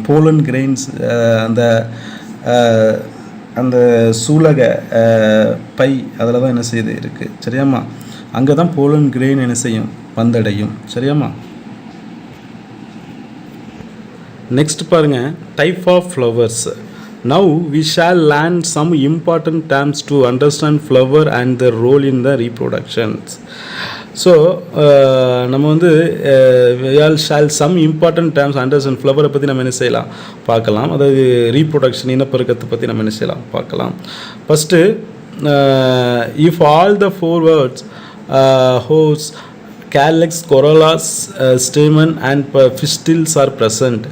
போலன் கிரெயின்ஸ் அந்த அந்த சூலக பை அதில் தான் என்ன செய்யுது இருக்குது. சரியாம்மா? அங்கே தான் போலன் கிரெயின் என்ன செய்யும், வந்தடையும். சரியாம்மா? நெக்ஸ்ட் பாருங்கள், type of flowers. Now we shall learn some important terms to understand flower and their role in the reproductions. So நம்ம வந்து we all shall some important terms understand flower பற்றி நம்ம என்ன செய்யலாம் பார்க்கலாம். அதாவது ரீப்ரொடக்ஷன் இனப்பெருக்கத்தை பற்றி நம்ம என்ன செய்யலாம் பார்க்கலாம். First, if all the 4 words hose, calyx, corolla, stamen and pistils are present,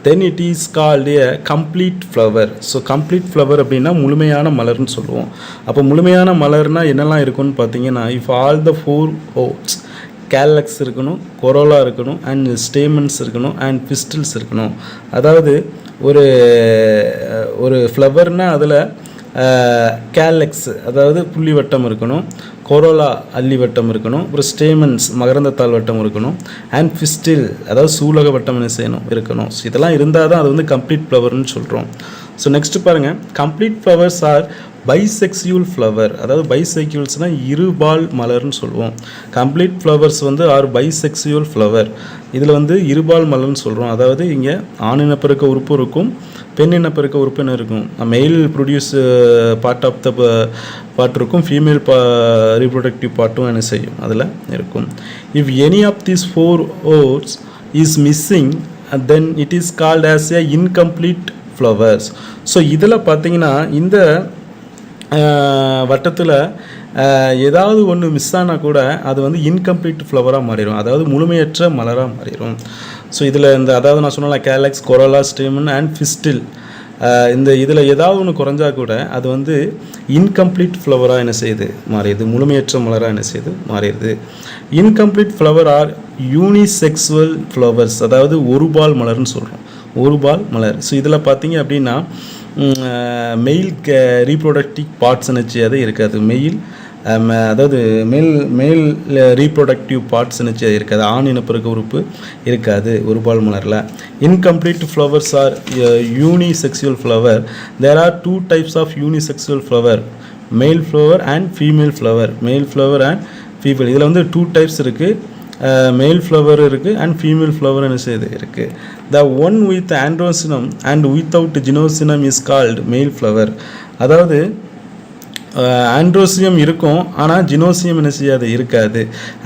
then it is called a complete flower. So complete flower அப்படின்னா முழுமையான மலர்னு சொல்லுவோம். அப்போ முழுமையான மலர்னால் என்னெல்லாம் இருக்குன்னு பார்த்தீங்கன்னா, இஃப் ஆல் த 4 ஓட்ஸ், கேலக்ஸ் இருக்கணும், கொரோலா இருக்கணும், அண்ட் ஸ்டேமன்ஸ் இருக்கணும், அண்ட் பிஸ்டில்ஸ் இருக்கணும். அதாவது ஒரு ஃப்ளவர்னால் அதில் கேலக்ஸ் அதாவது புள்ளி வட்டம் இருக்கணும், கொரோலா அல்லி வட்டம் இருக்கணும், அப்புறம் ஸ்டேமன்ஸ் மகரந்தத்தாள் வட்டம் இருக்கணும், அண்ட் பிஸ்டில் அதாவது சூலக வட்டம் என்ன செய்யணும் இருக்கணும். ஸோ இதெல்லாம் இருந்தால் தான் அது வந்து கம்ப்ளீட் ஃப்ளவர்னு சொல்கிறோம். ஸோ நெக்ஸ்ட்டு பாருங்கள், complete flowers R bisexual flower. அதாவது பைசெக்சுவல்ஸ்னால் இருபால் மலர்னு சொல்லுவோம். கம்ப்ளீட் ஃப்ளவர்ஸ் வந்து ஆர் பைசெக்சுவல் ஃப்ளவர். இதில் வந்து இருபால் மலர்னு சொல்கிறோம். அதாவது இங்கே ஆண் இனப்பெருக்க உறுப்பு இருக்கும், பெண் இனப்பெருக்க உறுப்பினர் இருக்கும். Male produce part of the part இருக்கும், ஃபீமேல் ரீப்ரொடக்டிவ் பார்ட்டும் என்ன செய்யும் அதில் இருக்கும். If any of these 4 whorls is missing then it is called as a incomplete flowers. So இதில் பார்த்தீங்கன்னா இந்த வட்டத்தில் ஏதாவது ஒன்று மிஸ் ஆனால் கூட அது வந்து இன்கம்ப்ளீட் ஃப்ளவராக மாறிடும், அதாவது முழுமையற்ற மலராக மாறிடும். ஸோ இதில் அதாவது நான் சொன்னல கேலக்ஸ், கொரோலா, ஸ்டேமன் அண்ட் பிஸ்டில், இதில் ஏதாவது ஒன்று குறைஞ்சா கூட அது வந்து இன்கம்ப்ளீட் ஃப்ளவராக என்ன செய்யுது மாறிடுது, முழுமையற்ற மலராக என்ன செய்யுது மாறிடுது. Incomplete flower are unisexual flowers, அதாவது ஒருபால் மலர்னு சொல்கிறோம், ஒருபால் மலர். ஸோ இதில் பார்த்தீங்க அப்படின்னா மெயில் ரீப்ரொடக்டிவ் பார்ட்ஸ் நினச்சி அது இருக்காது. அதாவது மேல் ரீப்ரொடக்டிவ் பார்ட்ஸ் நினச்சி அது இருக்காது, ஆண் இனப்பெருக்க உறுப்பு இருக்காது ஒருபால் மலரில். Incomplete flowers are unisexual flower. There are 2 types of unisexual flower, male flower and female flower. Male flower and female, இதில் வந்து 2 types இருக்குது. மேல் ஃப்ளவர் இருக்குது அண்ட் ஃபீமேல் ஃப்ளவர் என்ன செய்யுது இருக்குது. The one with androecium and without gynoecium is called male flower. அதாவது androecium இருக்கும் ஆனால் ஜினோசியம் என்ன செய்யாது இருக்காது.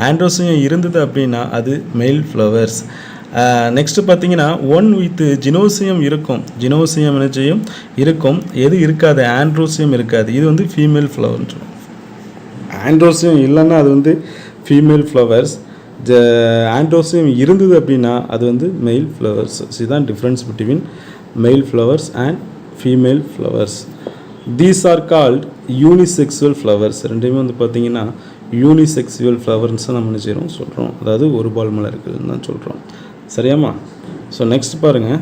ஆண்ட்ரோசியம் இருந்தது அப்படின்னா அது மேல் ஃப்ளவர்ஸ். நெக்ஸ்ட்டு பார்த்தீங்கன்னா ஒன் வித் ஜினோசியம் இருக்கும், ஜினோசியம் என்ன செய்யும் இருக்கும், எது இருக்காது, ஆண்ட்ரோசியம் இருக்காது, இது வந்து ஃபீமேல் ஃப்ளவர்னு சொல்லுவோம். ஆண்ட்ரோசியம் இல்லைன்னா அது வந்து ஃபீமேல் ஃப்ளவர்ஸ், ஆண்ட்ரோசியம் இருந்தது அப்படின்னா அது வந்து மெயில் ஃப்ளவர்ஸ். இதுதான் difference between mail flowers and female flowers. These are called unisexual flowers. ரெண்டுமே வந்து பார்த்திங்கன்னா யூனிசெக்சுவல் ஃப்ளவர்ஸ் நம்ம என்ன செய்கிறோம் சொல்கிறோம், அதாவது ஒரு பால் மலர்கள்னு தான் சொல்கிறோம். சரியாம்மா? ஸோ நெக்ஸ்ட் பாருங்கள்.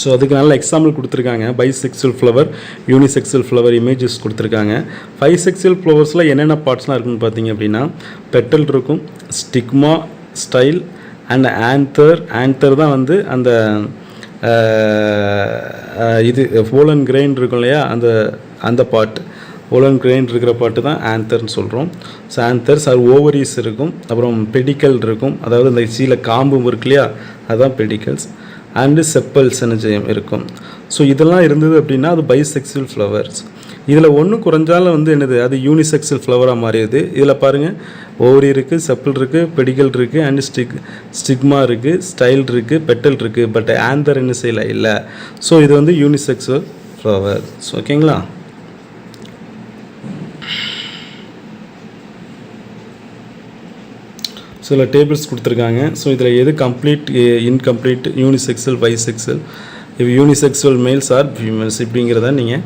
ஸோ அதுக்கு நல்ல எக்ஸாம்பிள் கொடுத்துருக்காங்க. Bisexual flower, unisexual flower images கொடுத்துருக்காங்க. பைசெக்சுவல் ஃப்ளவர்ஸில் என்னென்ன பார்ட்ஸ்லாம் இருக்குன்னு பார்த்தீங்க அப்படின்னா பெட்டல் இருக்கும், ஸ்டிக்மா, ஸ்டைல் அண்ட் ஆன்தர் தான் வந்து அந்த இது போலன் கிரெயின் இருக்கும் இல்லையா, அந்த பார்ட், போலன் கிரெயின் இருக்கிற பாட்டு தான் ஆன்தர்னு சொல்கிறோம். ஸோ ஆன்தர்ஸ் அது ஓவரிஸ் இருக்கும், அப்புறம் பெடிக்கல் இருக்கும், அதாவது இந்த சீல காம்பும் இருக்கு இல்லையா அதுதான் பெடிக்கல்ஸ், அண்டு செப்பல்ஸ் என்ன இருக்கும். ஸோ இதெல்லாம் இருந்தது அப்படின்னா அது பைசெக்சுவல் ஃப்ளவர்ஸ். இதில் ஒன்று குறைஞ்சாலும் வந்து என்னது அது யூனிசெக்சுவல் ஃப்ளவராக மாறிடுது. இதில் பாருங்கள் ஓவரி இருக்குது, செப்பல் இருக்குது, பெடிக்கல் இருக்குது, அண்டு ஸ்டிக்மா இருக்குது, ஸ்டைல் இருக்குது, பெட்டல் இருக்குது. பட் ஆந்தர் என்ன செய்யலை இல்லை. ஸோ இது வந்து யூனிசெக்சுவல் ஃப்ளவர். ஸோ ஓகேங்களா? சில டேபிள்ஸ் கொடுத்துருக்காங்க. ஸோ இதில் எது கம்ப்ளீட், இன்கம்ப்ளீட், யூனிசெக்சுவல், பைசெக்சுவல், இப்போ யூனிசெக்சுவல் மேல்ஸ் ஆர் ஃபீமேல்ஸ் இப்படிங்கிறத நீங்கள்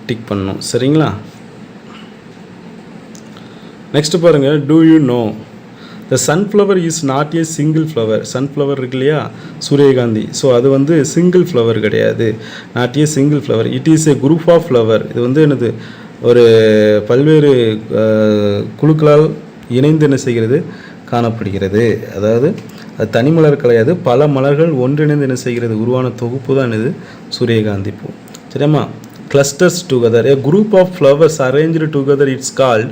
டிக் பண்ணணும். சரிங்களா? நெக்ஸ்ட் பாருங்கள், do you know the sunflower is not a single flower. Sunflower இருக்கு இல்லையா, சூரியகாந்தி, ஸோ அது வந்து சிங்கிள் ஃப்ளவர் கிடையாது, not a single flower. It is a group of flower. இது வந்து என்னது, ஒரு பல்வேறு குழுக்களால் இணைந்து என்ன செய்கிறது, காணப்படுகிறது. அதாவது அது தனி மலர் கிடையாது, பல மலர்கள் ஒன்றிணைந்து என்ன செய்கிறது, உருவான தொகுப்பு தான் இது சூரியகாந்தி பூ. சரியாம்மா? Clusters together, a group of flowers arranged together, it's called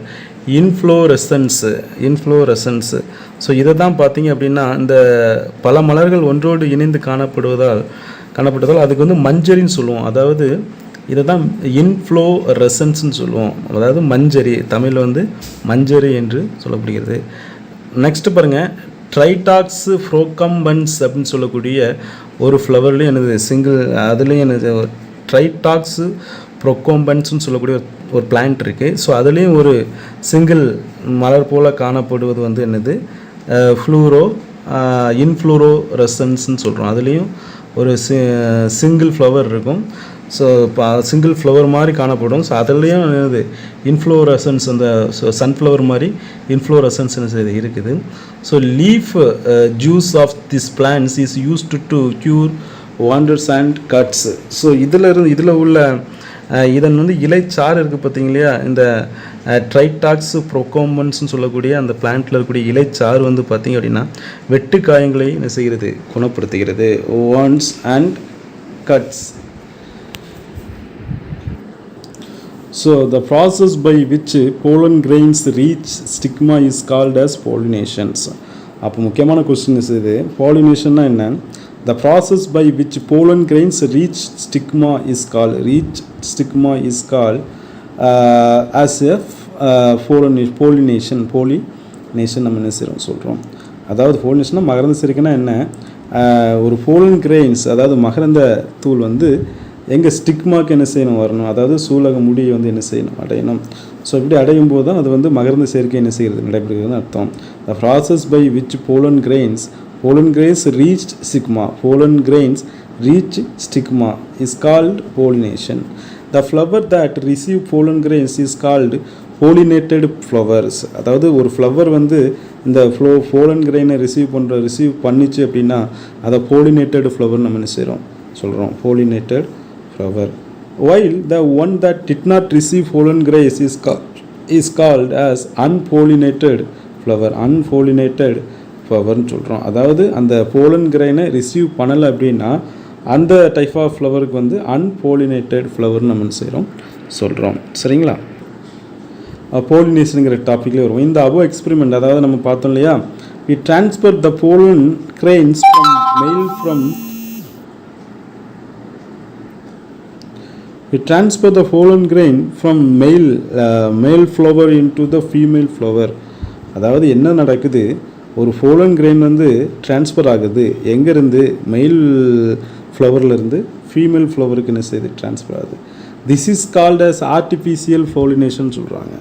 inflorescence. Inflorescence. So இதை தான் பார்த்தீங்க அப்படின்னா, இந்த பல மலர்கள் ஒன்றோடு இணைந்து காணப்படுவதால் அதுக்கு வந்து மஞ்சரின்னு சொல்லுவோம். அதாவது இதை தான் இன்ஃப்ளோரசன்ஸ்ன்னு சொல்லுவோம். அதாவது மஞ்சரி, தமிழில் வந்து மஞ்சரி என்று சொல்லப்படுகிறது. நெக்ஸ்ட் பாருங்கள், ட்ரைடாக்ஸ் ஃப்ரோகம்பன்ஸ் அப்படின்னு சொல்லக்கூடிய ஒரு ஃப்ளவர்லேயும் என்னது சிங்கிள், அதுலேயும் என்னது ட்ரைடாக்ஸ் ப்ரோகம்பன்ஸ்னு சொல்லக்கூடிய ஒரு பிளான்ட் இருக்குது. ஸோ அதுலேயும் ஒரு சிங்கிள் மலர் போல் காணப்படுவது வந்து என்னது இன்ஃப்ளோரோசன்ஸ்ன்னு சொல்கிறோம். அதுலேயும் ஒரு சிங்கிள் ஃப்ளவர் இருக்கும். ஸோ இப்போ சிங்கிள் ஃப்ளவர் மாதிரி காணப்படும். ஸோ அதுலேயும் என்னது இன்ஃப்ளோரசன்ஸ், அந்த சன்ஃப்ளவர் மாதிரி இன்ஃப்ளோரசன்ஸ் இருக்குது. So leaf juice of this plants is used to cure wounds and cuts. So இதில் உள்ள இதன் வந்து இலைச்சாறு இருக்குது பார்த்தீங்க இல்லையா, இந்த ட்ரைடாக்ஸ் ப்ரோகோம்பன்ஸ்னு சொல்லக்கூடிய அந்த பிளான்ட்டில் இருக்கக்கூடிய இலைச்சாறு வந்து பார்த்திங்க அப்படின்னா வெட்டு காயங்களை என்ன செய்கிறது, குணப்படுத்துகிறது. Wounds and cuts. So the process by which pollen grains reach stigma is called as pollinations. அப்போ முக்கியமான கொஸ்டின் இது, பாலினேஷன்னா என்ன? The process by which pollen grains reach stigma is called as a pollination. நம்ம என்ன சொல்கிறோம், அதாவது போலினேஷன்னா மகரந்த சேர்க்கைனா என்ன, ஒரு போலன் கிரெயின்ஸ், அதாவது மகரந்த தூள் வந்து எங்கள் ஸ்டிக்மாக்கு என்ன செய்யணும், வரணும், அதாவது சூலக முடியை வந்து என்ன செய்யணும், அடையணும். ஸோ இப்படி அடையும் போது தான் அது வந்து மகரந்த சேர்க்கை என்ன செய்கிறது, நடைபெறுகிறதுன்னு அர்த்தம். The process by which pollen grains reached stigma, pollen grains reach stigma is called pollination. The flower that receive pollen grains is called pollinated flowers. அதாவது ஒரு ஃப்ளவர் வந்து இந்த pollen grain ரிசீவ் பண்ணிச்சு அப்படின்னா அதை pollinated flower நம்ம என்ன செய்கிறோம் சொல்கிறோம், pollinated flower. While the one that did not receive pollen grains is called as unpollinated flower. unpollinated flowerன்னு சொல்கிறோம். அதாவது அந்த pollen grain-ஐ ரிசீவ் பண்ணலை அப்படின்னா அந்த டைப் ஆஃப் ஃப்ளவருக்கு வந்து unpollinated flowerன்னு நம்ம செய்கிறோம் சொல்கிறோம். சரிங்களா? போலினேஷனுங்கிற டாப்பிக்லேயே வருவோம். இந்த above எக்ஸ்பெரிமெண்ட், அதாவது நம்ம பார்த்தோம் இல்லையா, we transfer the pollen grains from male flower into the female flower. அதாவது என்ன நடக்குது, ஒரு போலன் கிரெயின் வந்து டிரான்ஸ்ஃபர் ஆகுது, எங்கேருந்து, மெயில் ஃப்ளவர்லேருந்து ஃபீமேல் ஃப்ளவருக்கு என்ன செய்யுது, டிரான்ஸ்ஃபர் ஆகுது. This is called as artificial pollination சொல்கிறாங்க.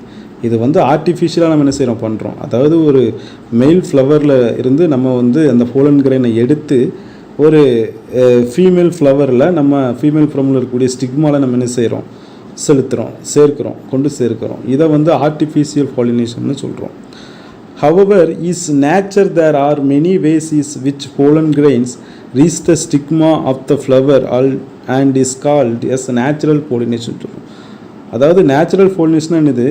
இது வந்து ஆர்டிஃபிஷியலாக நம்ம என்ன செய்கிறோம், பண்ணுறோம். அதாவது ஒரு மெயில் ஃப்ளவரில் இருந்து நம்ம வந்து அந்த போலன் கிரெயினை எடுத்து ஒரு ஃபீமேல் ஃப்ளவரில் நம்ம ஃபீமேல் ஃப்ளவரில் இருக்கக்கூடிய ஸ்டிக்மாவில் நம்ம என்ன செய்கிறோம், கொண்டு சேர்க்கிறோம். இதை வந்து ஆர்டிஃபிஷியல் பாலினேஷன்னு சொல்கிறோம். However, in nature there are many ways in which pollen grains reach the stigma of the flower and is called as natural pollination. அதாவது நேச்சுரல் பாலினேஷன் என்னது,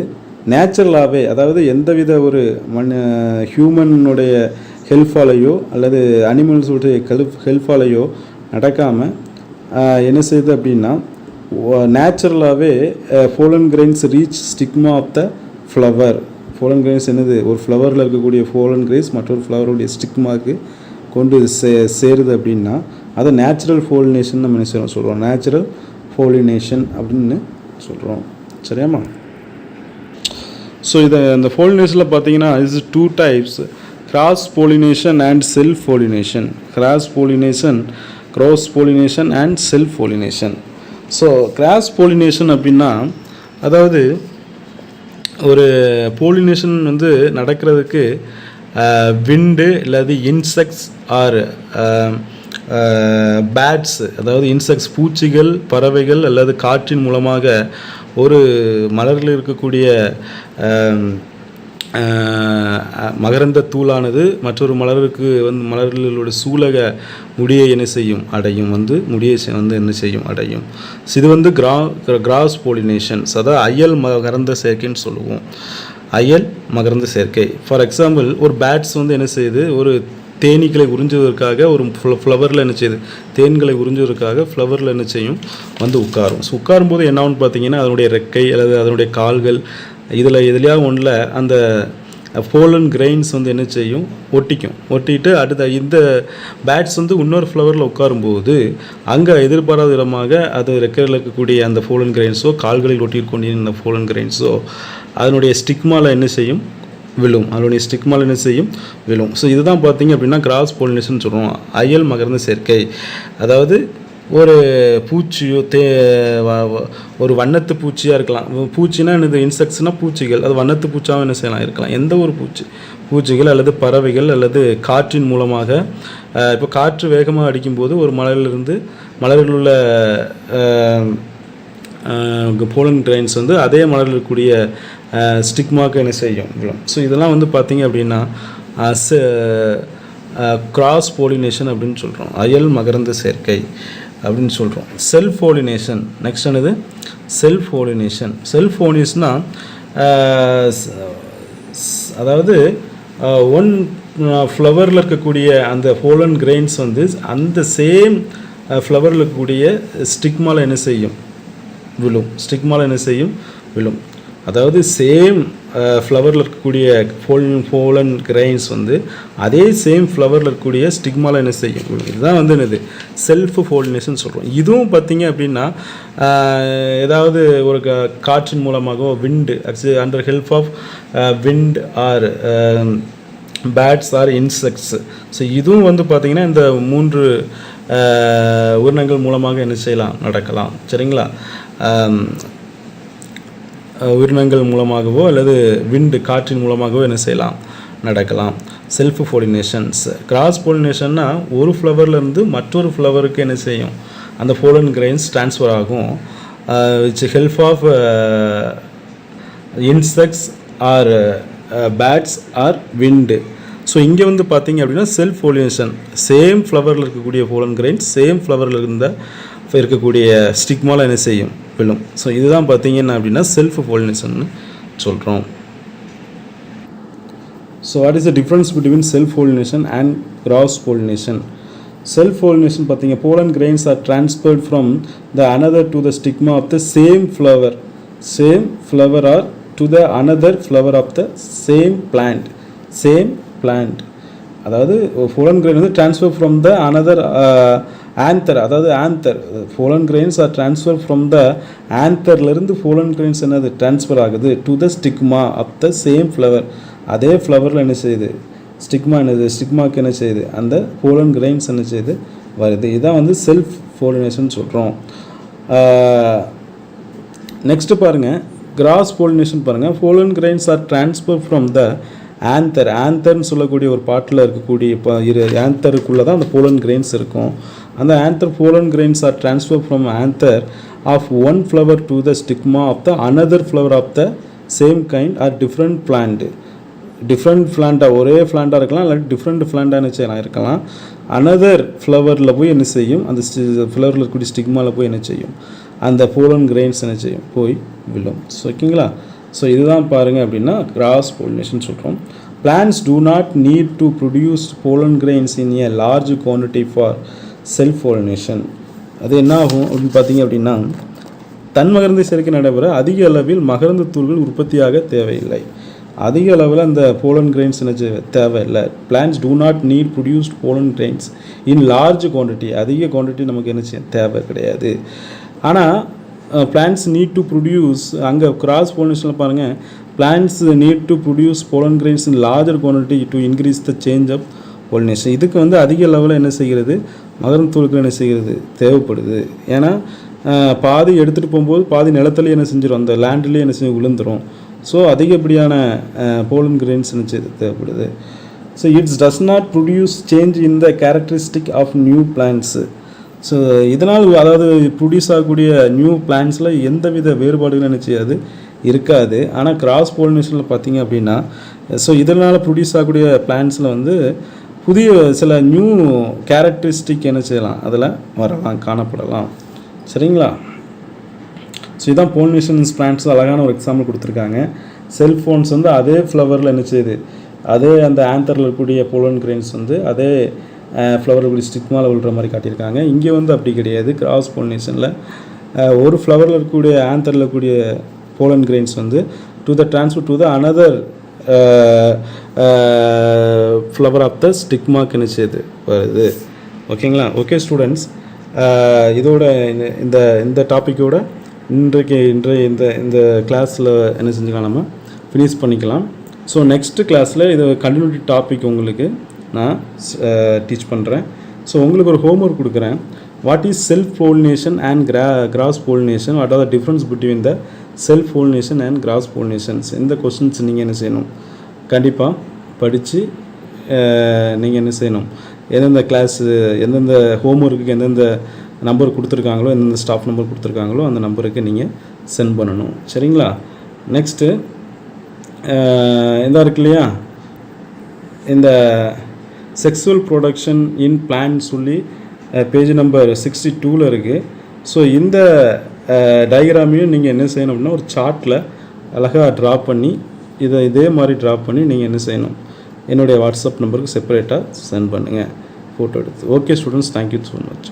நேச்சுரலாகவே, அதாவது எந்தவித ஒரு ஹியூமனுடைய ஹெல்ப்பாலேயோ அல்லது அனிமல்ஸுடைய ஹெல்ப்பாலேயோ நடக்காமல் என்ன செய்யுது அப்படின்னா, நேச்சுரலாகவே pollen grains reach stigma of the flower. Pollen grains என்னது, ஒரு ஃப்ளவரில் இருக்கக்கூடிய போலன் கிரெயின்ஸ் மற்றொரு ஃப்ளவருடைய ஸ்டிக்மாவுக்கு கொண்டு சேருது அப்படின்னா அதை நேச்சுரல் போலினேஷன் நம்ம என்ன சொல்கிறோம், நேச்சுரல் போலினேஷன் அப்படின்னு சொல்கிறோம். சரியாம்மா? ஸோ இதை அந்த போலினேஷனில் பார்த்தீங்கன்னா is 2 types, cross pollination and self pollination. Cross pollination and self pollination. So cross pollination அப்படின்னா, அதாவது ஒரு போலினேஷன் வந்து நடக்கிறதுக்கு விண்டு இல்லாது இன்செக்ட்ஸ் ஆர் பேட்ஸ், அதாவது இன்செக்ட்ஸ் பூச்சிகள், பறவைகள் அல்லது காற்றின் மூலமாக ஒரு மலரில் இருக்கக்கூடிய மகரந்த தூளானது மற்றொரு மலருக்கு வந்து மலர்களோட சூலக முடியை என்ன செய்யும் அடையும் முடியை என்ன செய்யும் அடையும். இது வந்து கிராஸ் போலினேஷன்ஸ், அதாவது அயல் மகரந்த சேர்க்கைன்னு சொல்லுவோம். அயல் மகரந்த சேர்க்கை. ஃபார் எக்ஸாம்பிள், ஒரு பேட்ஸ் வந்து என்ன செய்யுது, ஒரு தேனீக்களை உறிஞ்சுவதற்காக ஒரு ஃப்ளவரில் என்ன செய்யுது, தேன்களை உறிஞ்சுவதற்காக ஃப்ளவரில் என்ன செய்யும் உட்காரும். ஸோ உட்காரும்போது என்ன ஆகும்னு பார்த்தீங்கன்னா, அதனுடைய ரெக்கை அல்லது அதனுடைய கால்கள் எதுலையாவது ஒன்றில் அந்த போலன் கிரெயின்ஸ் என்ன செய்யும், ஒட்டிட்டு அடுத்த இந்த பேட்ஸ் இன்னொரு ஃப்ளவரில் உட்காரும்போது அங்கே எதிர்பாராத விதமாக அது ரெக்கையில் இருக்கக்கூடிய அந்த போலன் கிரெயின்ஸோ கால்களில் ஒட்டியிருக்கொண்டிருந்த போலன் கிரெயின்ஸோ அதனுடைய ஸ்டிக்மாவில் என்ன செய்யும் விழும். விழும். ஸோ இதுதான் பார்த்தீங்க அப்படின்னா கிராஸ் போலினேஷன் சொல்கிறோம், அயல் மகரந்த சேர்க்கை. அதாவது ஒரு பூச்சியோ ஒரு வண்ணத்து பூச்சியாக இருக்கலாம். பூச்சினா என்னது, இன்செக்ட்ஸ்னால் பூச்சிகள். அது வண்ணத்து பூச்சாகவும் என்ன செய்யலாம் இருக்கலாம். எந்த ஒரு பூச்சிகள் அல்லது பறவைகள் அல்லது காற்றின் மூலமாக, இப்போ காற்று வேகமாக அடிக்கும்போது ஒரு மலரில் உள்ள போலன் கிரெயின்ஸ் அதே மலரில் இருக்கக்கூடிய ஸ்டிக்மாக்கு என்ன செய்யும் விழும். ஸோ இதெல்லாம் பார்த்தீங்க அப்படின்னா கிராஸ் போலினேஷன் அப்படின்னு சொல்கிறோம், அயல் மகரந்த சேர்க்கை அப்படின்னு சொல்கிறோம். செல்ஃப் போலினேஷன் நெக்ஸ்ட் என்னது, செல்ஃப் போலினேஷன்னா அதாவது ஒன் ஃப்ளவரில் இருக்கக்கூடிய அந்த போலன் கிரெயின்ஸ் அந்த சேம் ஃப்ளவரில் இருக்கக்கூடிய ஸ்டிக்மாவில் என்ன செய்யும் விழும். அதாவது சேம் ஃப்ளவரில் இருக்கக்கூடிய போலன் கிரெயின்ஸ் அதே சேம் ஃப்ளவரில் இருக்கக்கூடிய ஸ்டிக்மாவில் என்ன செய்யும். இதுதான் என்னது செல்ஃப் போலினேஷன் சொல்கிறோம். இதுவும் பார்த்தீங்க அப்படின்னா ஏதாவது ஒரு காற்றின் மூலமாகவோ wind under help of wind or bats or insects. So இதுவும் பார்த்தீங்கன்னா இந்த 3 உயிரினங்கள் மூலமாக என்ன செய்யலாம் நடக்கலாம். சரிங்களா, உயிரினங்கள் மூலமாகவோ அல்லது விண்டு காற்றின் மூலமாகவோ என்ன செய்யலாம் நடக்கலாம். செல்ஃப் போலினேஷன்ஸ். கிராஸ் போலினேஷன்னா ஒரு ஃப்ளவர்லேருந்து மற்றொரு ஃப்ளவருக்கு என்ன செய்யும், அந்த போலன் கிரெயின்ஸ் ட்ரான்ஸ்ஃபர் ஆகும். Which help of insects or bats or wind. So இங்கே பார்த்தீங்க அப்படின்னா செல்ஃப் போலினேஷன், சேம் ஃப்ளவரில் இருக்கக்கூடிய போலன் கிரெயின்ஸ் சேம் ஃப்ளவரில் இருக்கக்கூடிய ஸ்டிக்மாவில் என்ன செய்யும் விழும். ஸோ இதுதான் பார்த்தீங்கன்னா அப்படின்னா செல்ஃப் போலினேஷன் சொல்கிறோம். So what is the difference between self pollination and cross pollination? Self pollination பார்த்தீங்க, pollen grains are transferred from the another to the stigma of the same flower or to the another flower of the same plant. அதாவது pollen grain transfer from the another anther, அதாவது anther pollen grains are transfer from the ஆந்தர்லேருந்து pollen grains என்னது transfer ஆகுது to the stigma of the same flower. அதே ஃப்ளவரில் என்ன செய்யுது ஸ்டிக்மாக்கு என்ன செய்யுது அந்த போலன் கிரெயின்ஸ் என்ன செய்யுது வருது. இதுதான் செல்ஃப் போலினேஷன் சொல்கிறோம். நெக்ஸ்ட் பாருங்கள், கிராஸ் போலினேஷன் பாருங்கள். Pollen grains are transfer from the ஆந்தர்னு சொல்லக்கூடிய ஒரு பாட்டில் இருக்கக்கூடிய ஆந்தருக்குள்ளே தான் அந்த போலன் கிரெயின்ஸ் இருக்கும். அந்த anther pollen grains are transfer from anther of one flower to the stigma of the another flower of the same kind or different பிளான்ட்டாக ஒரே பிளான்ட்டாக இருக்கலாம், இல்லாட்டி டிஃப்ரெண்ட் பிளான்ட்டாக என்ன செய்யலாம் இருக்கலாம். அனதர் ஃப்ளவரில் போய் என்ன செய்யும், அந்த ஃப்ளவரில் இருக்கக்கூடிய ஸ்டிக்மாவில் போய் என்ன செய்யும், அந்த போலன் கிரெயின்ஸ் என்ன செய்யும் போய் விழும். ஸோ ஓகேங்களா. ஸோ இதுதான் பாருங்கள் அப்படின்னா கிராஸ் போலினேஷன் சொல்கிறோம். Plants do not need to produce pollen grains in a large quantity for self pollination. அது என்ன ஆகும் அப்படின்னு பார்த்தீங்க அப்படின்னா, தன்மகரந்த சேர்க்கை நடைபெற அதிக அளவில் மகரந்த தூள்கள் உற்பத்தியாக தேவையில்லை. அதிக அளவில் அந்த போலன் கிரெயின்ஸ் என்ன தேவையில்லை. Plants do not need produced pollen grains in large quantity. அதிக குவான்டிட்டி நமக்கு என்ன செய்ய தேவை கிடையாது. ஆனால் plants need to produce, அங்கே கிராஸ் போலினேஷனில் பாருங்கள், plants need to produce pollen grains in larger quantity to increase the change of pollination. இதுக்கு அதிக லெவலில் என்ன செய்கிறது, மகரந்த தூள்கள் என்ன செய்கிறது தேவைப்படுது. ஏன்னா பாதி எடுத்துகிட்டு போகும்போது பாதி நிலத்துலேயே என்ன செஞ்சிடும், அந்த லேண்ட்லேயே என்ன செஞ்சு விழுந்துடும். ஸோ அதிகப்படியான போலன் கிரெயின்ஸ் என்ன செய்து தேவைப்படுது. So it's does not produce change in the characteristic of new plants. So இதனால் அதாவது ப்ரொடியூஸ் ஆகக்கூடிய நியூ பிளான்ட்ஸில் எந்தவித வேறுபாடுகளும் என்ன செய்யாது இருக்காது. ஆனால் கிராஸ் போலினேஷனில் பார்த்தீங்க அப்படின்னா ஸோ இதனால் ப்ரொடியூஸ் ஆகக்கூடிய பிளான்ஸில் வந்து புதிய சில நியூ கேரக்டரிஸ்டிக் என்ன செய்யலாம், அதில் வரலாம், காணப்படலாம். சரிங்களா? ஸோ இதுதான் போலினேஷன்ஸ் பிளான்ட்ஸ் அழகான ஒரு எக்ஸாம்பிள் கொடுத்துருக்காங்க. செல்ஃபோன்ஸ் வந்து அதே ஃப்ளவரில் என்ன செய்யுது, அதே அந்த ஆந்தரில் இருக்கக்கூடிய போலன் கிரெயின்ஸ் வந்து அதே ஃப்ளவர் இருக்கக்கூடிய ஸ்டிக்மாவில் விழுற மாதிரி காட்டியிருக்காங்க. இங்கே வந்து அப்படி கிடையாது. கிராஸ் போலினேஷனில் ஒரு ஃப்ளவரில் இருக்கக்கூடிய ஆந்தரில் இருக்கக்கூடிய போலன் கிரெயின்ஸ் வந்து to the transfer to the another flower of the ஸ்டிக்மாக்கு என்ன செய்யுது வருது. ஓகேங்களா? ஓகே ஸ்டூடெண்ட்ஸ், இதோட இந்த டாப்பிக்கோட இன்றைய இந்த கிளாஸில் என்ன செஞ்சுக்கலாம், நம்ம ஃபினிஷ் பண்ணிக்கலாம். ஸோ நெக்ஸ்ட்டு கிளாஸில் இது கண்டினியூட்டி டாபிக் உங்களுக்கு நான் டீச் பண்ணுறேன். ஸோ உங்களுக்கு ஒரு ஹோம்ஒர்க் கொடுக்குறேன். What is self pollination and cross pollination, what are the difference between the self pollination and cross pollinations. இந்த கொஸ்டின்ஸ் நீங்கள் என்ன செய்யணும், கண்டிப்பாக படித்து நீங்கள் என்ன செய்யணும், எந்தெந்த கிளாஸு எந்தெந்த ஹோம்ஒர்க்குக்கு எந்தெந்த நம்பர் கொடுத்துருக்காங்களோ, எந்தெந்த ஸ்டாஃப் நம்பர் கொடுத்துருக்காங்களோ அந்த நம்பருக்கு நீங்கள் சென்ட் பண்ணணும். சரிங்களா? நெக்ஸ்ட்டு இந்த இருக்கு இல்லையா, இந்த செக்ஸுவல் ப்ரொடக்ஷன் இன் பிளான் சொல்லி பேஜ் நம்பர் 62 இருக்குது. ஸோ இந்த டயக்ராமையும் நீங்கள் என்ன செய்யணும் அப்படின்னா ஒரு சார்ட்டில் அழகாக ட்ரா பண்ணி இதே மாதிரி ட்ரா பண்ணி நீங்கள் என்ன செய்யணும், என்னுடைய வாட்ஸ்அப் நம்பருக்கு செப்பரேட்டாக சென்ட் பண்ணுங்கள் ஃபோட்டோ எடுத்து. Okay students, thank you so much.